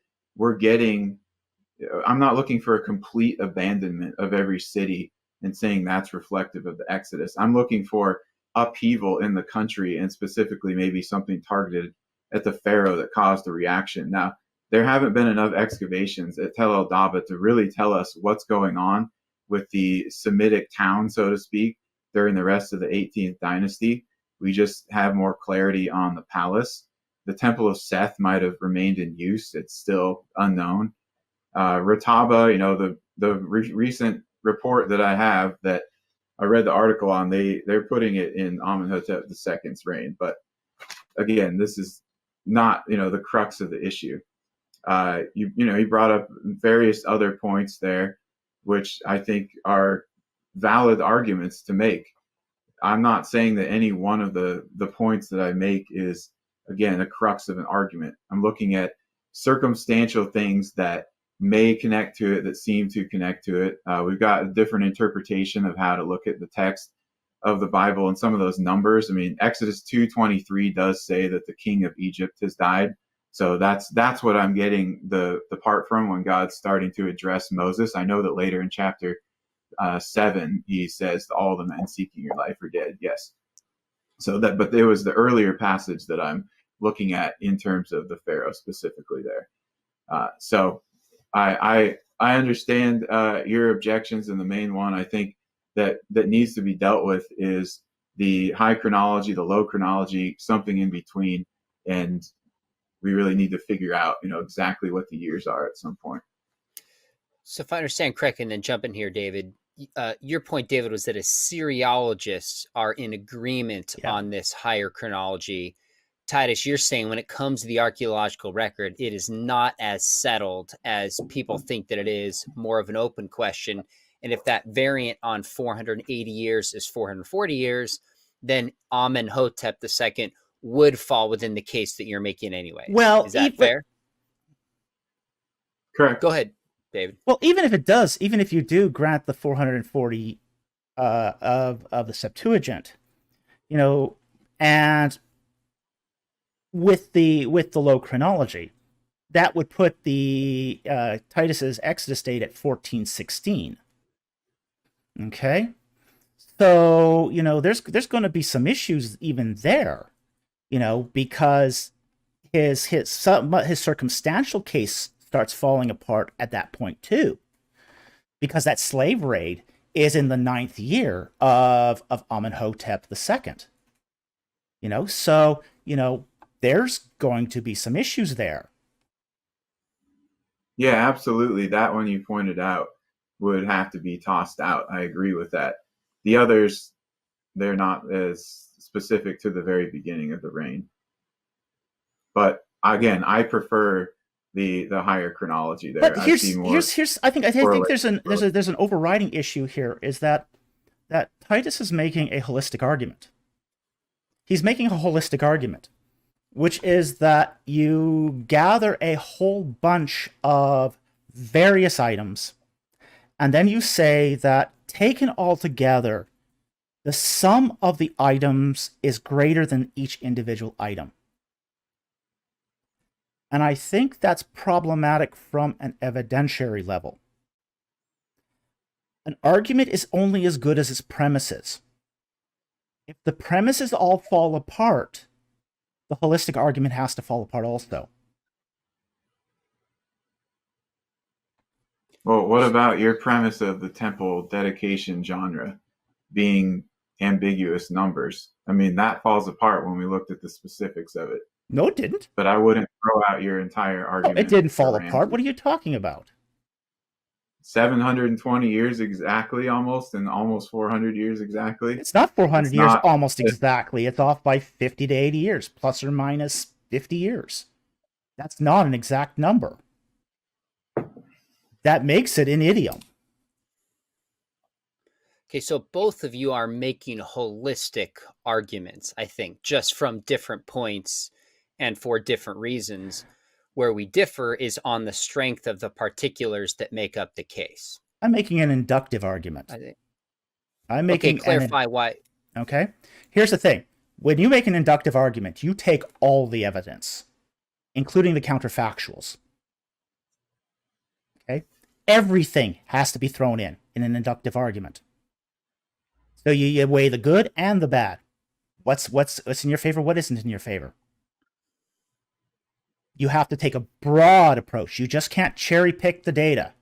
I'm not looking for a complete abandonment of every city and saying that's reflective of the Exodus. I'm looking for upheaval in the country, and specifically maybe something targeted at the Pharaoh that caused the reaction. Now, there haven't been enough excavations at Tel El Daba to really tell us what's going on with the Semitic town, so to speak, during the rest of the 18th dynasty. We just have more clarity on the palace. The Temple of Seth might have remained in use. It's still unknown. Rataba, the recent report that I have that I read the article on, they're putting it in Amenhotep II's reign. But again, this is not, the crux of the issue. You brought up various other points there, which I think are valid arguments to make. I'm not saying that any one of the points that I make is, again, a crux of an argument. I'm looking at circumstantial things that may connect to it, that seem to connect to it. We've got a different interpretation of how to look at the text of the Bible and some of those numbers. I mean, Exodus 2:23 does say that the king of Egypt has died. So that's what I'm getting the part from when God's starting to address Moses. I know that later in chapter 7, he says, all the men seeking your life are dead. Yes. But it was the earlier passage that I'm looking at in terms of the Pharaoh specifically there. So I understand your objections, and the main one I think that needs to be dealt with is the high chronology, the low chronology, something in between, and we really need to figure out, exactly what the years are at some point. So if I understand correctly, and then jump in here, David, your point, David, was that Assyriologists are in agreement on this higher chronology. Titus, you're saying when it comes to the archaeological record, it is not as settled as people think that it is, more of an open question. And if that variant on 480 years is 440 years, then Amenhotep II would fall within the case that you're making anyway. Well, is that fair? Correct. Go ahead, David. Well, even if you do grant the 440 of the Septuagint, and with the low chronology, that would put the Titus's Exodus date at 1416. Okay, so there's going to be some issues even there, because his circumstantial case starts falling apart at that point too, because that slave raid is in the 9th year of Amenhotep II. So there's going to be some issues there. Yeah, absolutely. That one you pointed out would have to be tossed out. I agree with that. The others, they're not as specific to the very beginning of the reign. But again, I prefer the higher chronology there. But I see more here's I think correlation. there's an overriding issue here, is that Titus is making a holistic argument. He's making a holistic argument, which is that you gather a whole bunch of various items, and then you say that taken all together, the sum of the items is greater than each individual item. And I think that's problematic from an evidentiary level. An argument is only as good as its premises. If the premises all fall apart, the holistic argument has to fall apart also. Well, what about your premise of the temple dedication genre being ambiguous numbers? I mean, that falls apart when we looked at the specifics of it. No, it didn't. But I wouldn't throw out your entire No, argument. it didn't fall for apart. Ramses. What are you talking about? 720 years exactly, almost, and almost 400 years exactly. It's not 400 It's years not- almost exactly. It's off by 50 to 80 years, plus or minus 50 years. That's not an exact number. That makes it an idiom. Okay, so both of you are making holistic arguments, I think, just from different points and for different reasons. Where we differ is on the strength of the particulars that make up the case. I'm making an inductive argument. I think. I'm making Okay, clarify why. Okay? Here's the thing. When you make an inductive argument, you take all the evidence, including the counterfactuals. Okay? Everything has to be thrown in an inductive argument. So you weigh the good and the bad. What's in your favor? What isn't in your favor? You have to take a broad approach. You just can't cherry pick the data.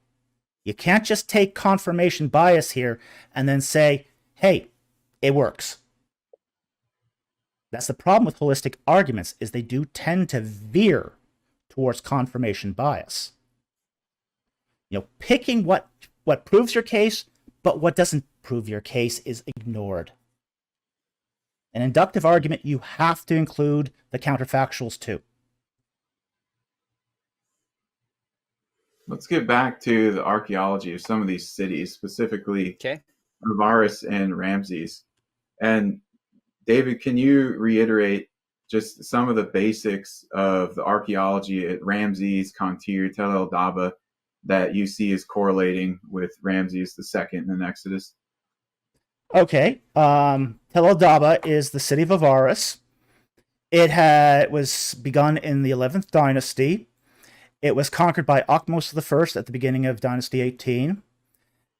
You can't just take confirmation bias here and then say, hey, it works. That's the problem with holistic arguments, is they do tend to veer towards confirmation bias. You know, picking what proves your case, but what doesn't prove your case is ignored. An inductive argument, you have to include the counterfactuals too. Let's get back to the archaeology of some of these cities, specifically Okay. Avaris and Ramses. And David, can you reiterate just some of the basics of the archaeology at Ramses, Contir, Tel El Daba that you see as correlating with Ramses II in Exodus? Okay. Tel El Daba is the city of Avaris. It was begun in the 11th dynasty. It was conquered by Akhmos I at the beginning of Dynasty 18,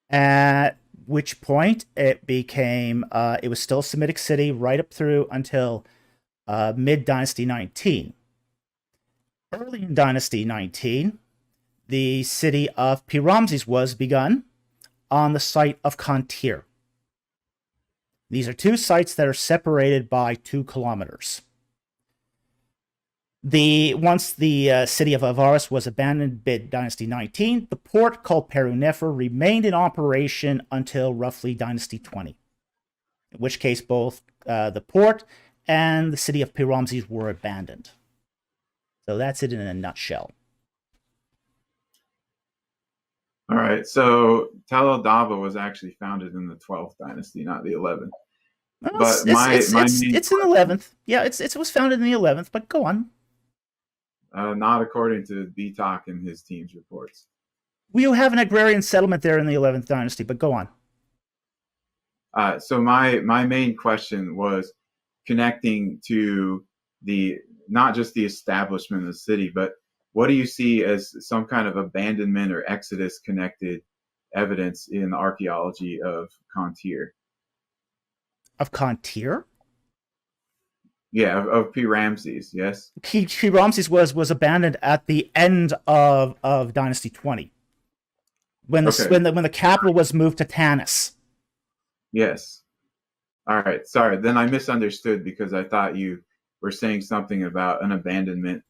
at which point it became, it was still a Semitic city right up through until mid-Dynasty 19. Early in Dynasty 19, the city of Pi-Ramses was begun on the site of Contir. These are two sites that are separated by 2 kilometers. Once the city of Avaris was abandoned mid-Dynasty 19, the port called Peru-Nefer remained in operation until roughly Dynasty 20, in which case both the port and the city of Pi-Ramses were abandoned. So that's it in a nutshell. All right, so Tel El Daba was actually founded in the 12th dynasty, not the 11th. Well, But it's in the 11th. Yeah, it was founded in the 11th, but go on. Not according to Bitok and his team's reports. We have an agrarian settlement there in the 11th dynasty, but go on. So my main question was connecting to not just the establishment of the city, but what do you see as some kind of abandonment or exodus connected evidence in the archaeology of Contir? Of Contir? Yeah, of Pi-Ramses, yes. Pi-Ramses was abandoned at the end of Dynasty 20, when the capital was moved to Tanis. Yes. All right. Sorry. Then I misunderstood because I thought you were saying something about an abandonment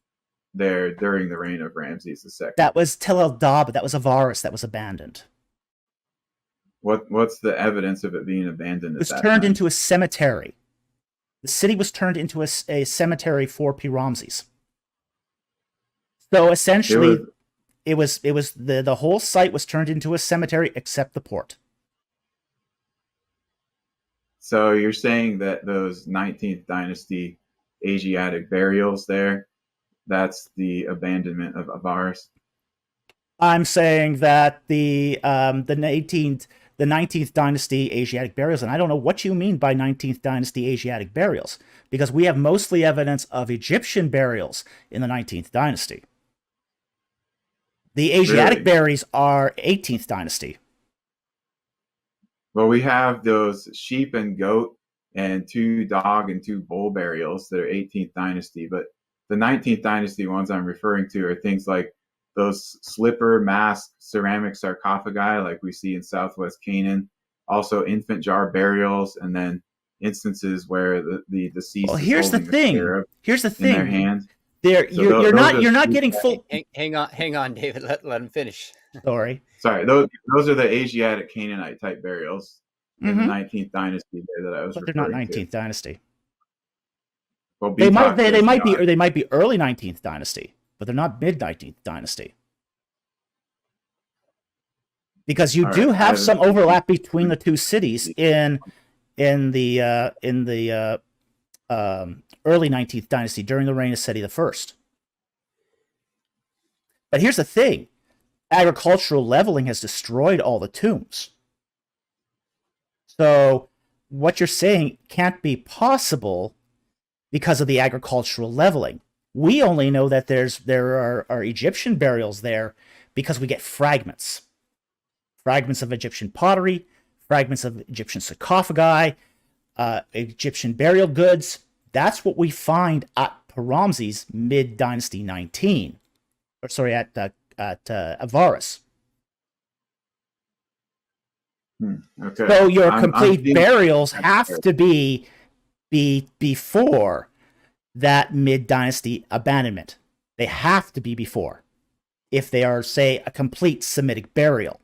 there during the reign of Ramses II. That was Tel El Daba. That was Avaris that was abandoned. What's the evidence of it being abandoned? It was turned into a cemetery. The city was turned into a cemetery for Pi-Ramses. So It essentially, was the whole site was turned into a cemetery except the port. so you're saying that those 19th dynasty Asiatic burials there, that's the abandonment of Avaris? I'm saying that the 19th dynasty Asiatic burials, and I don't know what you mean by 19th dynasty Asiatic burials, because we have mostly evidence of Egyptian burials in the 19th dynasty. The Asiatic Really? burials are 18th dynasty. Well, we have those sheep and goat and two dog and two bull burials that are 18th dynasty, but the 19th dynasty ones I'm referring to are things like those slipper mask ceramic sarcophagi like we see in southwest Canaan, also infant jar burials, and then instances where the deceased Well, is here's the holding a thing. scarab Here's the in their thing. hand. There, So you're not getting full. Hang on, David. Let him finish. Sorry. Sorry, those are the Asiatic Canaanite type burials in the Mm-hmm. 19th dynasty there that I was But they're not referring to. 19th dynasty. Well, They might Beatock says might be are. or they might be early 19th dynasty, but they're not mid 19th dynasty. Because you All do right, I have some haven't. overlap between the two cities in the early 19th dynasty during the reign of Seti I. But here's the thing: agricultural leveling has destroyed all the tombs. So what you're saying can't be possible because of the agricultural leveling. We only know that there are Egyptian burials there because we get fragments of Egyptian pottery, fragments of Egyptian sarcophagi, Egyptian burial goods. That's what we find at Paramses mid Dynasty 19, or sorry, at Avaris. Okay. So your I'm complete being- burials have to be before that mid Dynasty abandonment. They have to be before, if they are, say, a complete Semitic burial.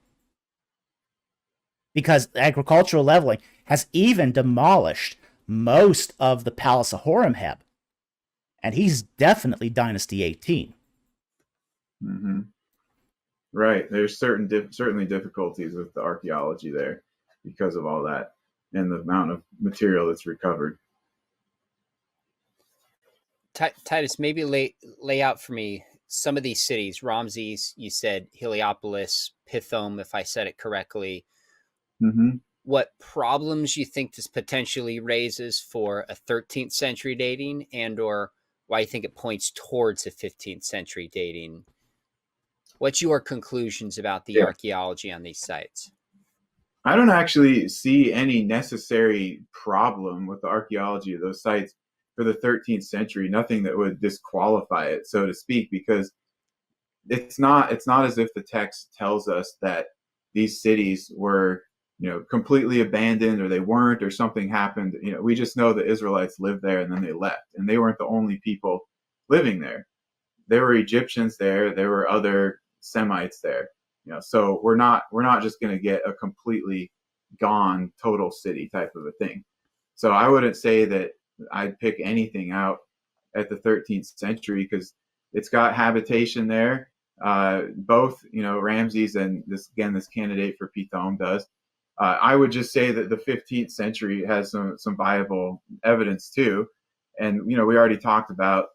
Because agricultural leveling has even demolished most of the Palace of Horemheb. And he's definitely Dynasty 18. Mm-hmm. Right. There's certainly difficulties with the archaeology there because of all that and the amount of material that's recovered. Titus, maybe lay out for me some of these cities. Ramses, you said Heliopolis, Pithom, if I said it correctly. Mm-hmm. What problems you think this potentially raises for a 13th century dating, and or why you think it points towards a 15th century dating? What's your conclusions about the archaeology on these sites? I don't actually see any necessary problem with the archaeology of those sites for the 13th century. Nothing that would disqualify it, so to speak, because it's not as if the text tells us that these cities were, completely abandoned, or they weren't, or something happened. We just know the Israelites lived there and then they left, and they weren't the only people living there. There were Egyptians there. There were other Semites there. So we're not just going to get a completely gone total city type of a thing. So I wouldn't say that I'd pick anything out at the 13th century because it's got habitation there. Both, Ramses and this candidate for Pithom does. I would just say that the 15th century has some viable evidence too. And, we already talked about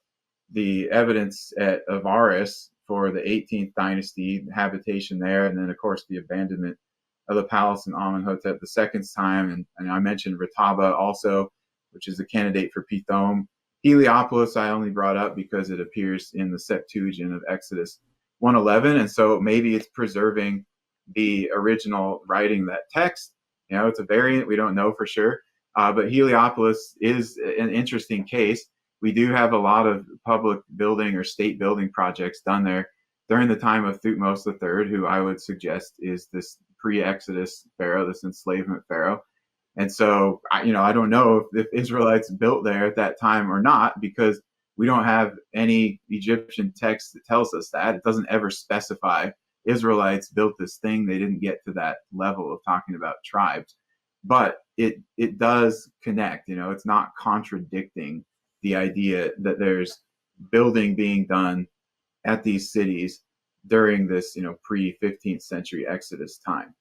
the evidence at Avaris for the 18th dynasty, habitation there, and then, of course, the abandonment of the palace in Amenhotep II's time. And I mentioned Rataba also, which is a candidate for Pithom. Heliopolis I only brought up because it appears in the Septuagint of Exodus 1:11, and so maybe it's preserving the original writing, that text. It's a variant. We don't know for sure. But Heliopolis is an interesting case. We do have a lot of public building or state building projects done there during the time of Thutmose III, who I would suggest is this pre-Exodus Pharaoh, this enslavement Pharaoh. And so, I don't know if Israelites built there at that time or not, because we don't have any Egyptian text that tells us that. It doesn't ever specify Israelites built this thing. They didn't get to that level of talking about tribes. But it does connect. It's not contradicting the idea that there's building being done at these cities during this, pre-15th century Exodus time.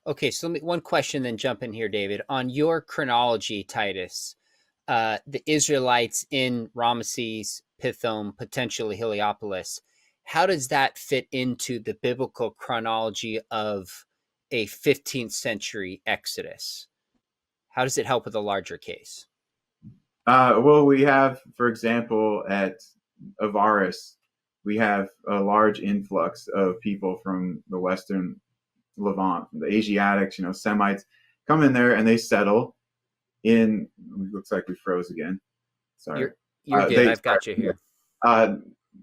Okay, so one question, then jump in here, David. On your chronology, Titus, the Israelites in Ramesses, Pithom, potentially Heliopolis, how does that fit into the biblical chronology of a 15th century Exodus? How does it help with a larger case? Well, we have, for example, at Avaris, we have a large influx of people from the Western Levant, the Asiatics, Semites, come in there and they settle in. Looks like we froze again. Sorry. You're good. I've got you here.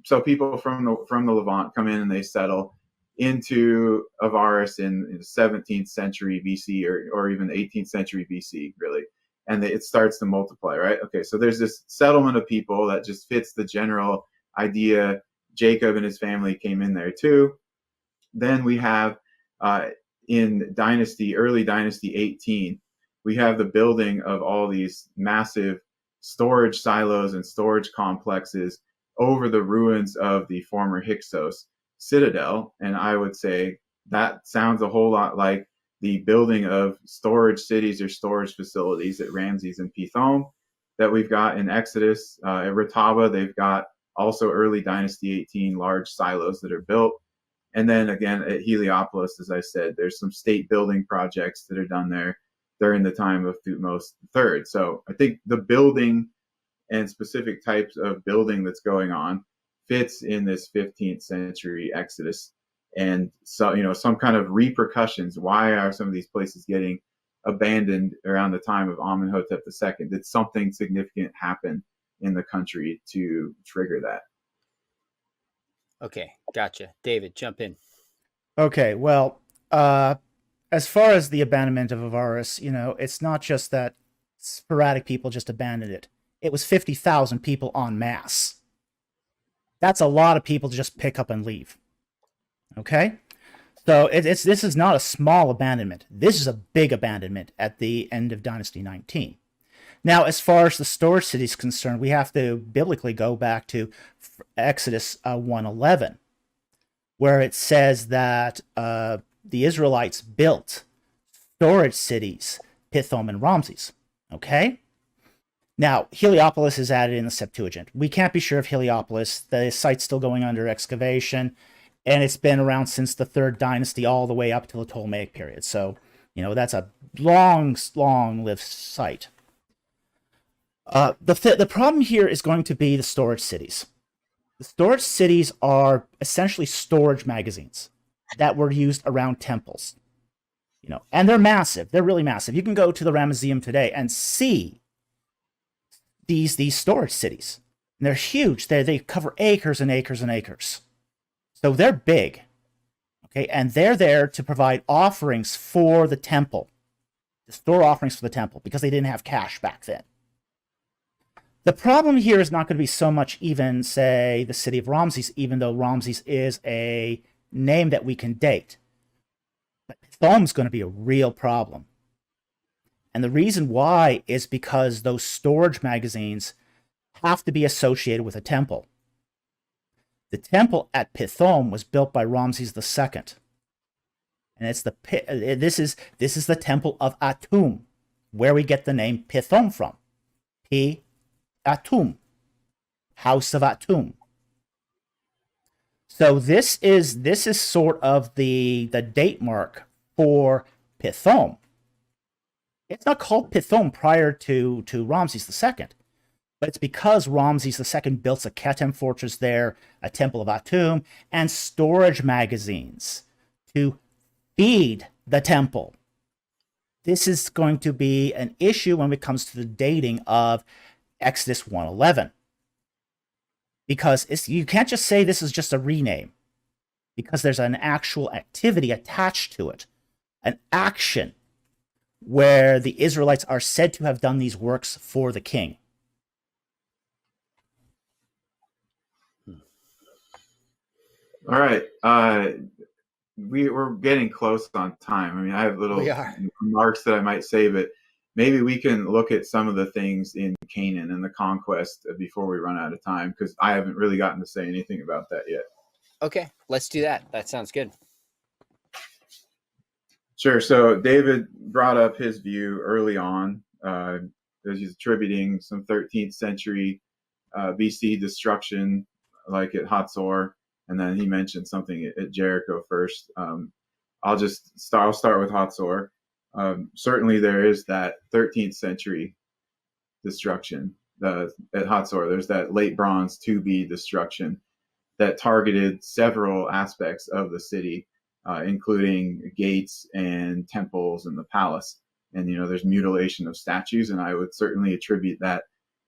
So people from the Levant come in and they settle into Avaris in the 17th century BC or even 18th century BC, really. And it starts to multiply, right? Okay, so there's this settlement of people that just fits the general idea. Jacob and his family came in there too. Then we have in early dynasty 18, we have the building of all these massive storage silos and storage complexes over the ruins of the former Hyksos citadel. And I would say that sounds a whole lot like the building of storage cities or storage facilities at Ramses and Pithom that we've got in Exodus. At Rataba, they've got also early dynasty 18 large silos that are built. And then again, at Heliopolis, as I said, there's some state building projects that are done there during the time of Thutmose III. So I think the building and specific types of building that's going on fits in this 15th century Exodus. And so, some kind of repercussions. Why are some of these places getting abandoned around the time of Amenhotep II? Did something significant happen in the country to trigger that? Okay, gotcha. David, jump in. Okay, well, as far as the abandonment of Avaris, it's not just that sporadic people just abandoned it. It was 50,000 people en masse. That's a lot of people to just pick up and leave. Okay? So this is not a small abandonment. This is a big abandonment at the end of Dynasty 19. Now, as far as the storage city is concerned, we have to biblically go back to Exodus 1:11, where it says that the Israelites built storage cities, Pithom and Ramses. Okay? Now, Heliopolis is added in the Septuagint. We can't be sure of Heliopolis. The site's still going under excavation, and it's been around since the 3rd dynasty all the way up to the Ptolemaic period. So, that's a long-lived site. The problem here is going to be the storage cities. The storage cities are essentially storage magazines that were used around temples. And they're massive. They're really massive. You can go to the Ramesseum today and see these storage cities. And they're huge. They cover acres and acres and acres. So they're big. Okay, and they're there to provide offerings for the temple. To store offerings for the temple because they didn't have cash back then. The problem here is not going to be so much even, say, the city of Ramses, even though Ramses is a name that we can date. But Pithom's going to be a real problem. And the reason why is because those storage magazines have to be associated with a temple. The temple at Pithom was built by Ramses II. And it's this is the temple of Atum, where we get the name Pithom from. Atum, House of Atum. So this is sort of the date mark for Pithom. It's not called Pithom prior to Ramses II, but it's because Ramses II built a Ketem fortress there, a temple of Atum, and storage magazines to feed the temple. This is going to be an issue when it comes to the dating of Exodus 1:11, because you can't just say this is just a rename, because there's an actual activity attached to it, an action where the Israelites are said to have done these works for the king. All right. We're getting close on time. I mean, I have little remarks that I might say, but maybe we can look at some of the things in Canaan and the conquest before we run out of time, because I haven't really gotten to say anything about that yet. Okay, let's do that. That sounds good. Sure. So David brought up his view early on, as he's attributing some 13th century BC destruction, like at Hatzor, and then he mentioned something at Jericho first. I'll start with Hatzor. Certainly, there is that 13th century destruction at Hatzor. There's that late Bronze 2B destruction that targeted several aspects of the city, including gates and temples and the palace. And, there's mutilation of statues, and I would certainly attribute that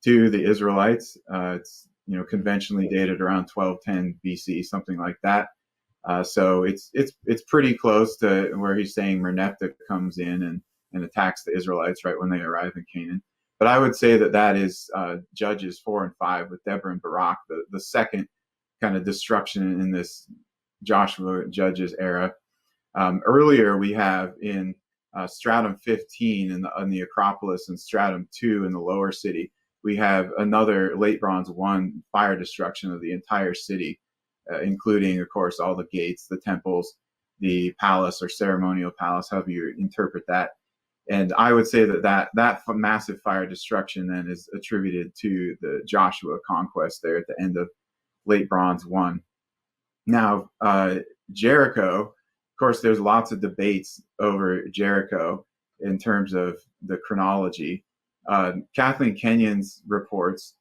to the Israelites. It's, conventionally dated around 1210 BC, something like that. So it's pretty close to where he's saying Merneptah comes in and attacks the Israelites right when they arrive in Canaan. But I would say that is Judges 4 and 5 with Deborah and Barak, the second kind of destruction in this Joshua Judges era. Earlier, we have in Stratum 15 in the Acropolis and Stratum 2 in the lower city, we have another late Bronze 1 fire destruction of the entire city, including, of course, all the gates, the temples, the palace or ceremonial palace, however you interpret that. And I would say that massive fire destruction then is attributed to the Joshua conquest there at the end of late Bronze 1. Now, Jericho, of course, there's lots of debates over Jericho in terms of the chronology. Kathleen Kenyon's reports,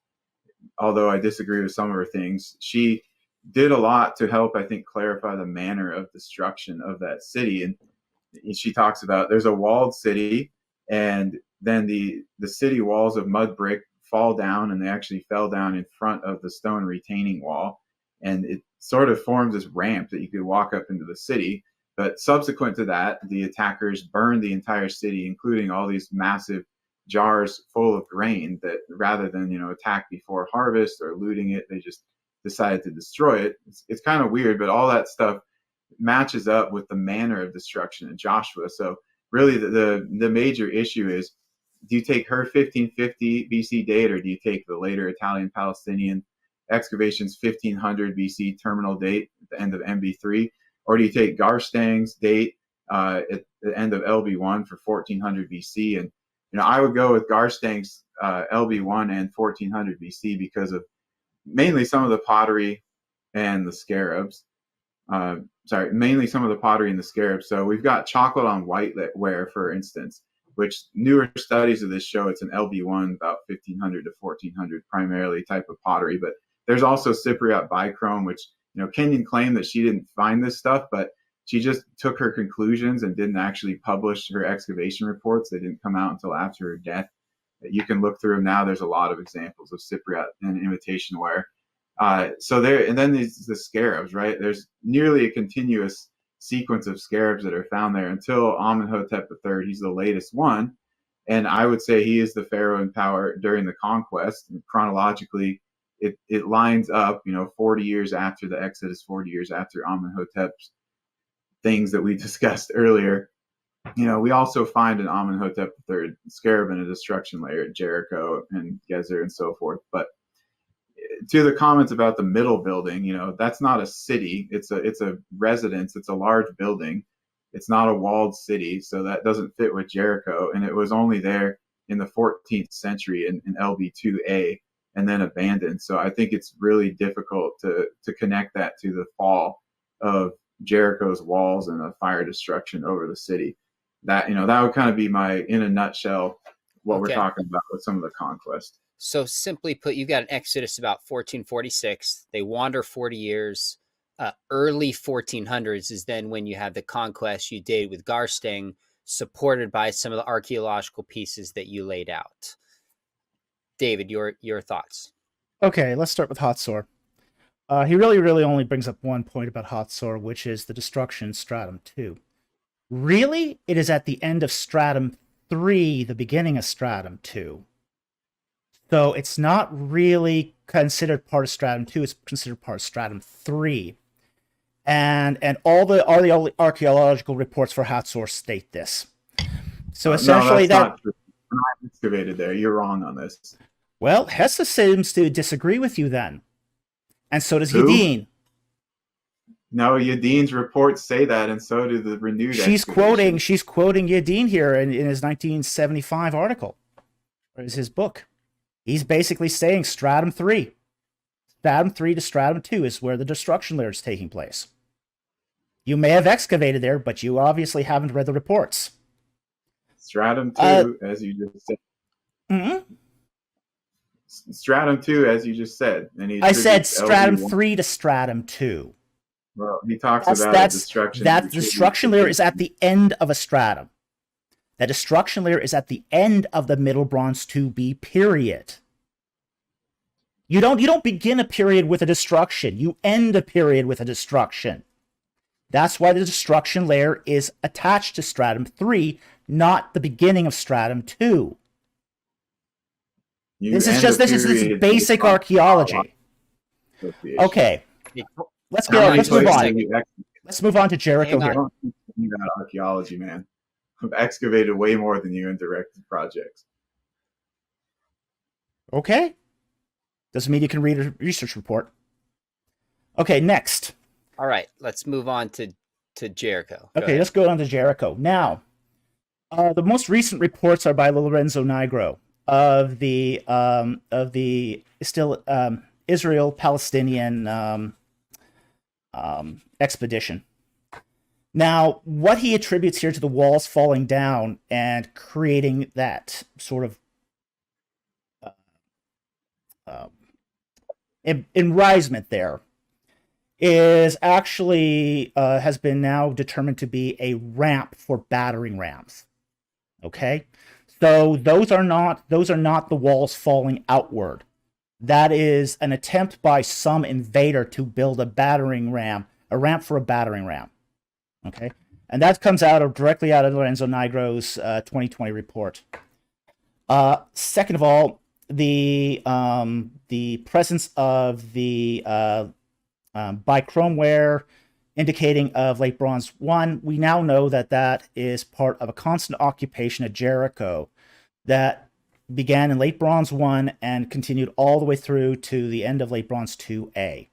although I disagree with some of her things, she did a lot to help, I think, clarify the manner of destruction of that city. And she talks about there's a walled city, and then the city walls of mud brick fall down, and they actually fell down in front of the stone retaining wall. And it sort of forms this ramp that you could walk up into the city. But subsequent to that, the attackers burned the entire city, including all these massive jars full of grain that rather than, attack before harvest or looting it, they just decided to destroy it. It's kind of weird, but all that stuff matches up with the manner of destruction in Joshua. So really the major issue is, do you take her 1550 BC date, or do you take the later Italian-Palestinian excavations 1500 BC terminal date at the end of MB3, or do you take Garstang's date at the end of LB1 for 1400 BC? And I would go with Garstang's LB1 and 1400 BC because of mainly some of the pottery and the scarabs. Mainly some of the pottery and the scarabs. So we've got chocolate on white ware, for instance, which newer studies of this show it's an LB1, about 1500 to 1400 primarily type of pottery. But there's also Cypriot bichrome, which, Kenyon claimed that she didn't find this stuff, but she just took her conclusions and didn't actually publish her excavation reports. They didn't come out until after her death. You can look through them now. There's a lot of examples of Cypriot and imitation ware. So there, and then the scarabs, right? There's nearly a continuous sequence of scarabs that are found there until Amenhotep III. He's the latest one. And I would say he is the pharaoh in power during the conquest. And chronologically, it lines up, 40 years after the Exodus, 40 years after Amenhotep's things that we discussed earlier. We also find an Amenhotep III scarab in a destruction layer at Jericho and Gezer and so forth. But to the comments about the middle building, that's not a city. It's a residence. It's a large building. It's not a walled city, so that doesn't fit with Jericho. And it was only there in the 14th century in LB2A and then abandoned. So I think it's really difficult to connect that to the fall of Jericho's walls and a fire destruction over the city. That would kind of be in a nutshell, what we're talking about with some of the conquest. So simply put, you've got an Exodus about 1446. They wander 40 years. Early 1400s is then when you have the conquest you did with Garstang, supported by some of the archaeological pieces that you laid out. David, your thoughts? Okay, let's start with Hatzor. He really only brings up one point about Hatzor, which is the destruction in Stratum 2. Really, it is at the end of Stratum 3, the beginning of Stratum 2. So it's not really considered part of Stratum 2, it's considered part of Stratum 3. And all the archaeological reports for Hatzor state this. So essentially not excavated there. You're wrong on this. Well, Hesse seems to disagree with you then. And so does Who? Yadin. No, Yadin's reports say that, and so do the renewed She's excavations. quoting Yadin here in his 1975 article, or his book. He's basically saying stratum 3 to stratum 2 is where the destruction layer is taking place. You may have excavated there, but you obviously haven't read the reports. Stratum 2, as you just said. Mm-hmm. Stratum 2, as you just said. And I said stratum LB1. 3 to stratum 2. Well, he talks about destruction. That destruction layer is at the end of a stratum. That destruction layer is at the end of the Middle Bronze 2B period. You don't begin a period with a destruction. You end a period with a destruction. That's why the destruction layer is attached to stratum 3, not the beginning of stratum 2. This is basic archaeology. Okay. Let's move on. Let's move on to Jericho here. You got archaeology, man. I've excavated way more than you in directed projects. Okay. Doesn't mean you can read a research report. Okay, next. All right, let's move on to Jericho. Okay, let's go on to Jericho. Now, the most recent reports are by Lorenzo Nigro of the Israel-Palestinian expedition. Now, what he attributes here to the walls falling down and creating that sort of enrisement there is actually has been now determined to be a ramp for battering rams. Okay, so those are not the walls falling outward. That is an attempt by some invader to build a ramp for a battering ram. Okay, and that comes directly out of Lorenzo Nigro's 2020 report. Second of all, the presence of the bichromeware indicating of Late Bronze 1, we now know that is part of a constant occupation at Jericho that began in Late Bronze 1 and continued all the way through to the end of Late Bronze 2A.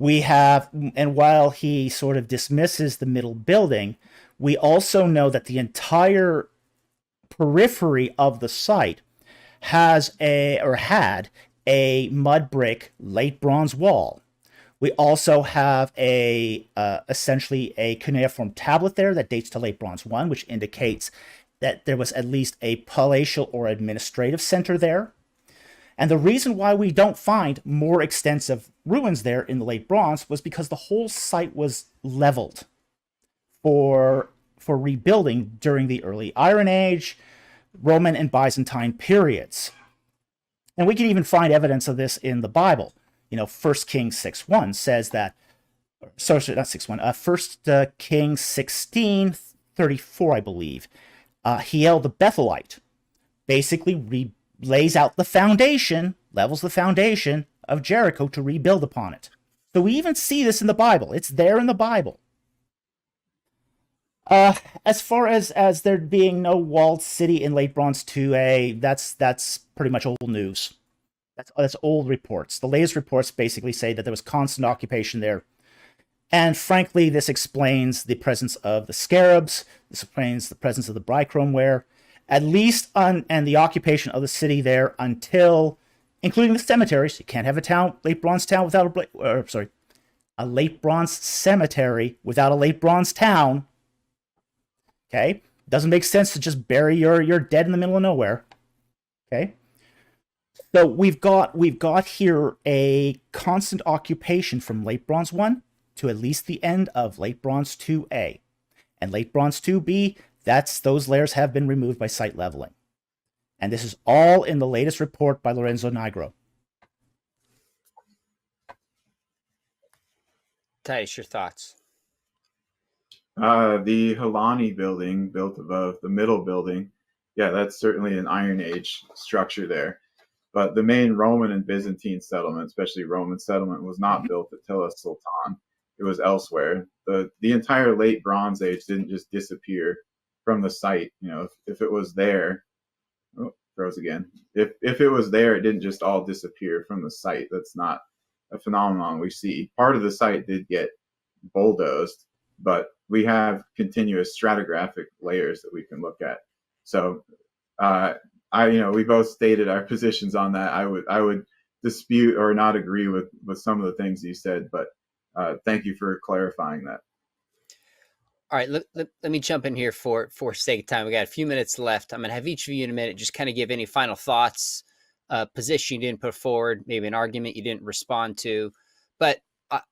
And while he sort of dismisses the middle building, we also know that the entire periphery of the site had a mud brick Late Bronze wall. We also have essentially a cuneiform tablet there that dates to Late Bronze 1, which indicates that there was at least a palatial or administrative center there. And the reason why we don't find more extensive ruins there in the Late Bronze was because the whole site was leveled for rebuilding during the early Iron Age, Roman and Byzantine periods. And we can even find evidence of this in the Bible. 1 Kings 6:1 says that, sorry, not 6:1, 1 Kings 16:34, I believe. Hiel the Bethelite basically lays out the foundation, levels the foundation of Jericho to rebuild upon it. So we even see this in the Bible. It's there in the Bible. As far as there being no walled city in Late Bronze 2A, that's pretty much old news. That's old reports. The latest reports basically say that there was constant occupation there. And frankly, this explains the presence of the scarabs. This explains the presence of the bichromeware, at least and the occupation of the city there until, including the cemeteries. You can't have a Late Bronze town without a Late Bronze cemetery without a Late Bronze town. Okay, doesn't make sense to just bury your dead in the middle of nowhere. Okay. So we've got here a constant occupation from Late Bronze 1 to at least the end of Late Bronze 2A. And Late Bronze 2B, those layers have been removed by site leveling. And this is all in the latest report by Lorenzo Nigro. Titus, your thoughts? The Helani building built above the middle building, yeah, that's certainly an Iron Age structure there. But the main Roman and Byzantine settlement, especially Roman settlement, was not built at Tilla Sultan. It was elsewhere. The entire Late Bronze Age didn't just disappear from the site. If it was there, grows again. If it was there, it didn't just all disappear from the site. That's not a phenomenon we see. Part of the site did get bulldozed, but we have continuous stratigraphic layers that we can look at. So we both stated our positions on that. I would dispute or not agree with some of the things you said, but thank you for clarifying that. All right, let me jump in here for sake of time. We got a few minutes left. I'm going to have each of you in a minute just kind of give any final thoughts, position you didn't put forward, maybe an argument you didn't respond to. But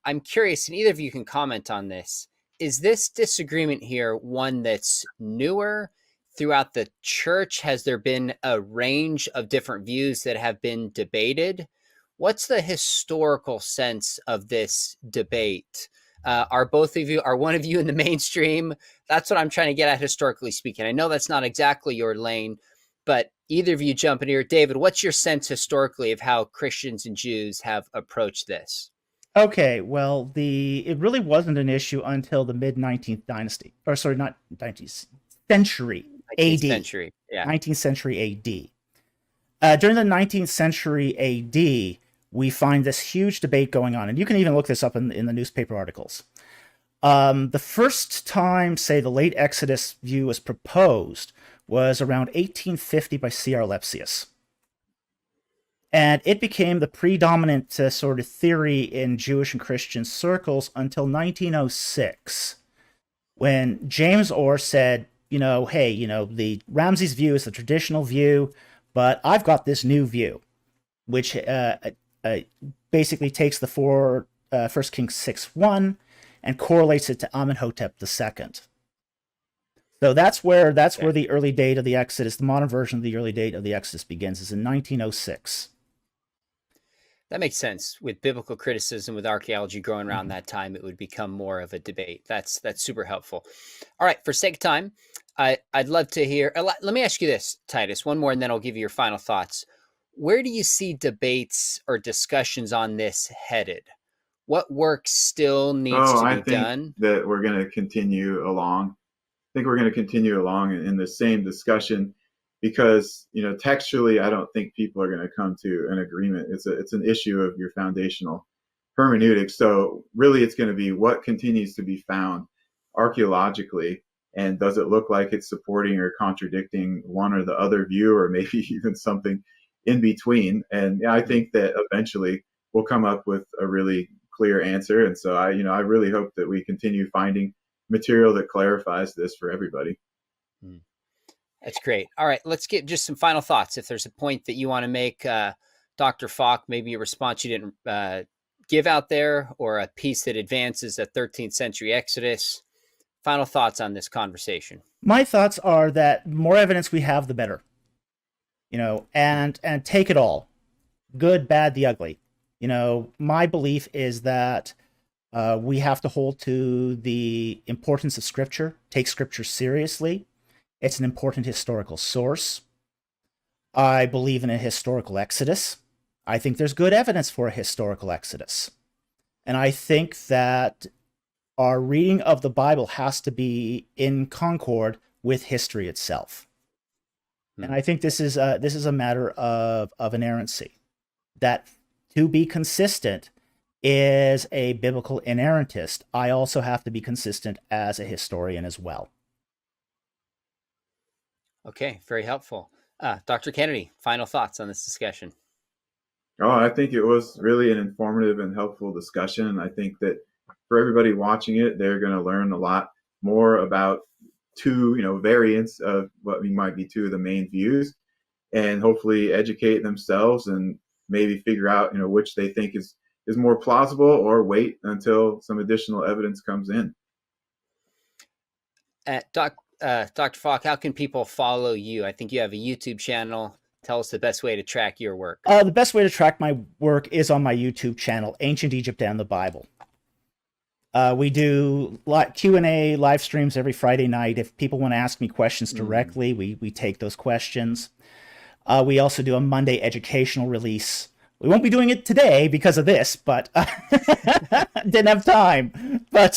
I'm curious, and either of you can comment on this. Is this disagreement here one that's newer throughout the church? Has there been a range of different views that have been debated? What's the historical sense of this debate? Are one of you in the mainstream? That's what I'm trying to get at, historically speaking. I know that's not exactly your lane, but either of you jump in here. David, what's your sense historically of how Christians and Jews have approached this? Okay, well, it really wasn't an issue until the mid-19th dynasty, or sorry, not 19th century, 19th AD. Century, yeah. 19th century AD. During the 19th century AD, we find this huge debate going on, and you can even look this up in the newspaper articles. The first time, say, the late Exodus view was proposed was around 1850 by C.R. Lepsius. And it became the predominant sort of theory in Jewish and Christian circles until 1906, when James Orr said, hey, the Ramses view is the traditional view, but I've got this new view, which basically takes the 1 Kings 6:1 and correlates it to Amenhotep II. So that's where the early date of the Exodus, the modern version of the early date of the Exodus begins, is in 1906. That makes sense. With biblical criticism, with archaeology growing around that time, it would become more of a debate. That's super helpful. All right, for sake of time, I'd love to hear. Let me ask you this, Titus, one more, and then I'll give you your final thoughts. Where do you see debates or discussions on this headed? What work still needs to be done? That we're going to continue along. I think we're going to continue along in the same discussion, because textually, I don't think people are going to come to an agreement. It's an issue of your foundational hermeneutics. So really, it's going to be what continues to be found archaeologically, and does it look like it's supporting or contradicting one or the other view, or maybe even something in between. And I think that eventually we'll come up with a really clear answer. And so I really hope that we continue finding material that clarifies this for everybody. That's great. All right, let's get just some final thoughts. If there's a point that you want to make, Dr. Falk, maybe a response you didn't give out there, or a piece that advances the 13th century Exodus. Final thoughts on this conversation. My thoughts are that the more evidence we have, the better. And take it all. Good, bad, the ugly. My belief is that we have to hold to the importance of Scripture, take Scripture seriously. It's an important historical source. I believe in a historical exodus. I think there's good evidence for a historical exodus. And I think that our reading of the Bible has to be in concord with history itself. And I think this is a matter of inerrancy. That to be consistent is a biblical inerrantist. I also have to be consistent as a historian as well. Okay, very helpful. Dr. Kennedy, final thoughts on this discussion. Oh, I think it was really an informative and helpful discussion. And I think that for everybody watching it, they're going to learn a lot more about two, variants of what might be two of the main views, and hopefully educate themselves and maybe figure out, which they think is more plausible, or wait until some additional evidence comes in. Dr. Falk, how can people follow you? I think you have a YouTube channel. Tell us the best way to track your work. The best way to track my work is on my YouTube channel, Ancient Egypt and the Bible. We do Q&A live streams every Friday night. If people want to ask me questions directly, we take those questions. We also do a Monday educational release. We won't be doing it today because of this, but didn't have time. But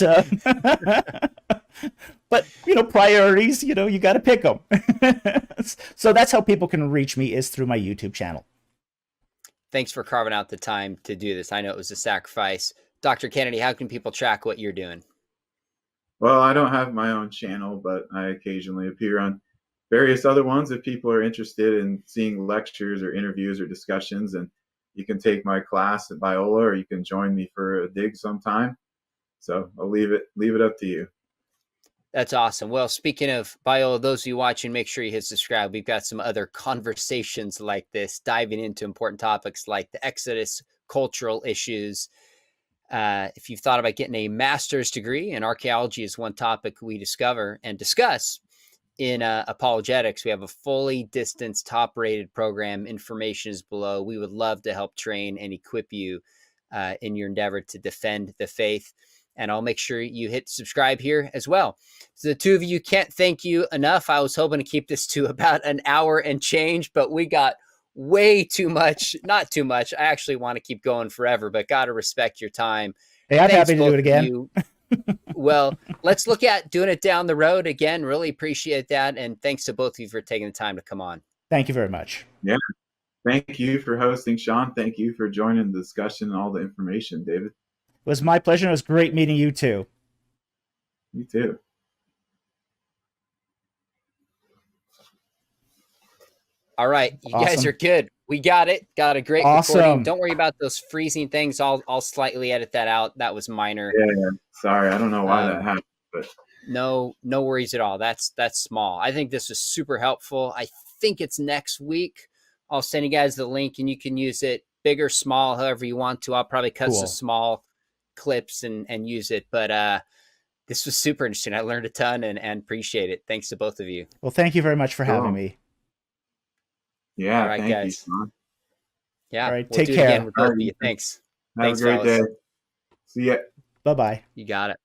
But, priorities, you got to pick them. So that's how people can reach me, is through my YouTube channel. Thanks for carving out the time to do this. I know it was a sacrifice. Dr. Kennedy, how can people track what you're doing? Well, I don't have my own channel, but I occasionally appear on various other ones if people are interested in seeing lectures or interviews or discussions. And you can take my class at Biola, or you can join me for a dig sometime. So I'll leave it up to you. That's awesome. Well, speaking of Biola, those of you watching, make sure you hit subscribe. We've got some other conversations like this, diving into important topics like the Exodus, cultural issues. If you've thought about getting a master's degree in archaeology, is one topic we discover and discuss in apologetics. We have a fully distanced, top-rated program. Information is below. We would love to help train and equip you in your endeavor to defend the faith. And I'll make sure you hit subscribe here as well. So the two of you, can't thank you enough. I was hoping to keep this to about an hour and change, but we got way too much. Not too much. I actually want to keep going forever, but got to respect your time. Hey, I'm happy to do it again. Well, let's look at doing it down the road again. Really appreciate that. And thanks to both of you for taking the time to come on. Thank you very much. Yeah. Thank you for hosting, Sean. Thank you for joining the discussion and all the information, David. It was my pleasure. It was great meeting you too. You too. All right. You Awesome. guys are good. We got it. Got a great Awesome. recording. Don't worry about those freezing things. I'll slightly edit that out. That was minor. Yeah. Sorry. I don't know why that happened, but no worries at all. That's small. I think this was super helpful. I think it's next week. I'll send you guys the link and you can use it big or small, however you want to. I'll probably cut some small clips and use it. But this was super interesting. I learned a ton and appreciate it. Thanks to both of you. Well, thank you very much for having me. Yeah, all right, thank guys. you, Sean. Yeah, all right, we'll take do care. It again with both of you. Thanks. Have Thanks, a great fellas. day. See ya. Bye-bye. You got it.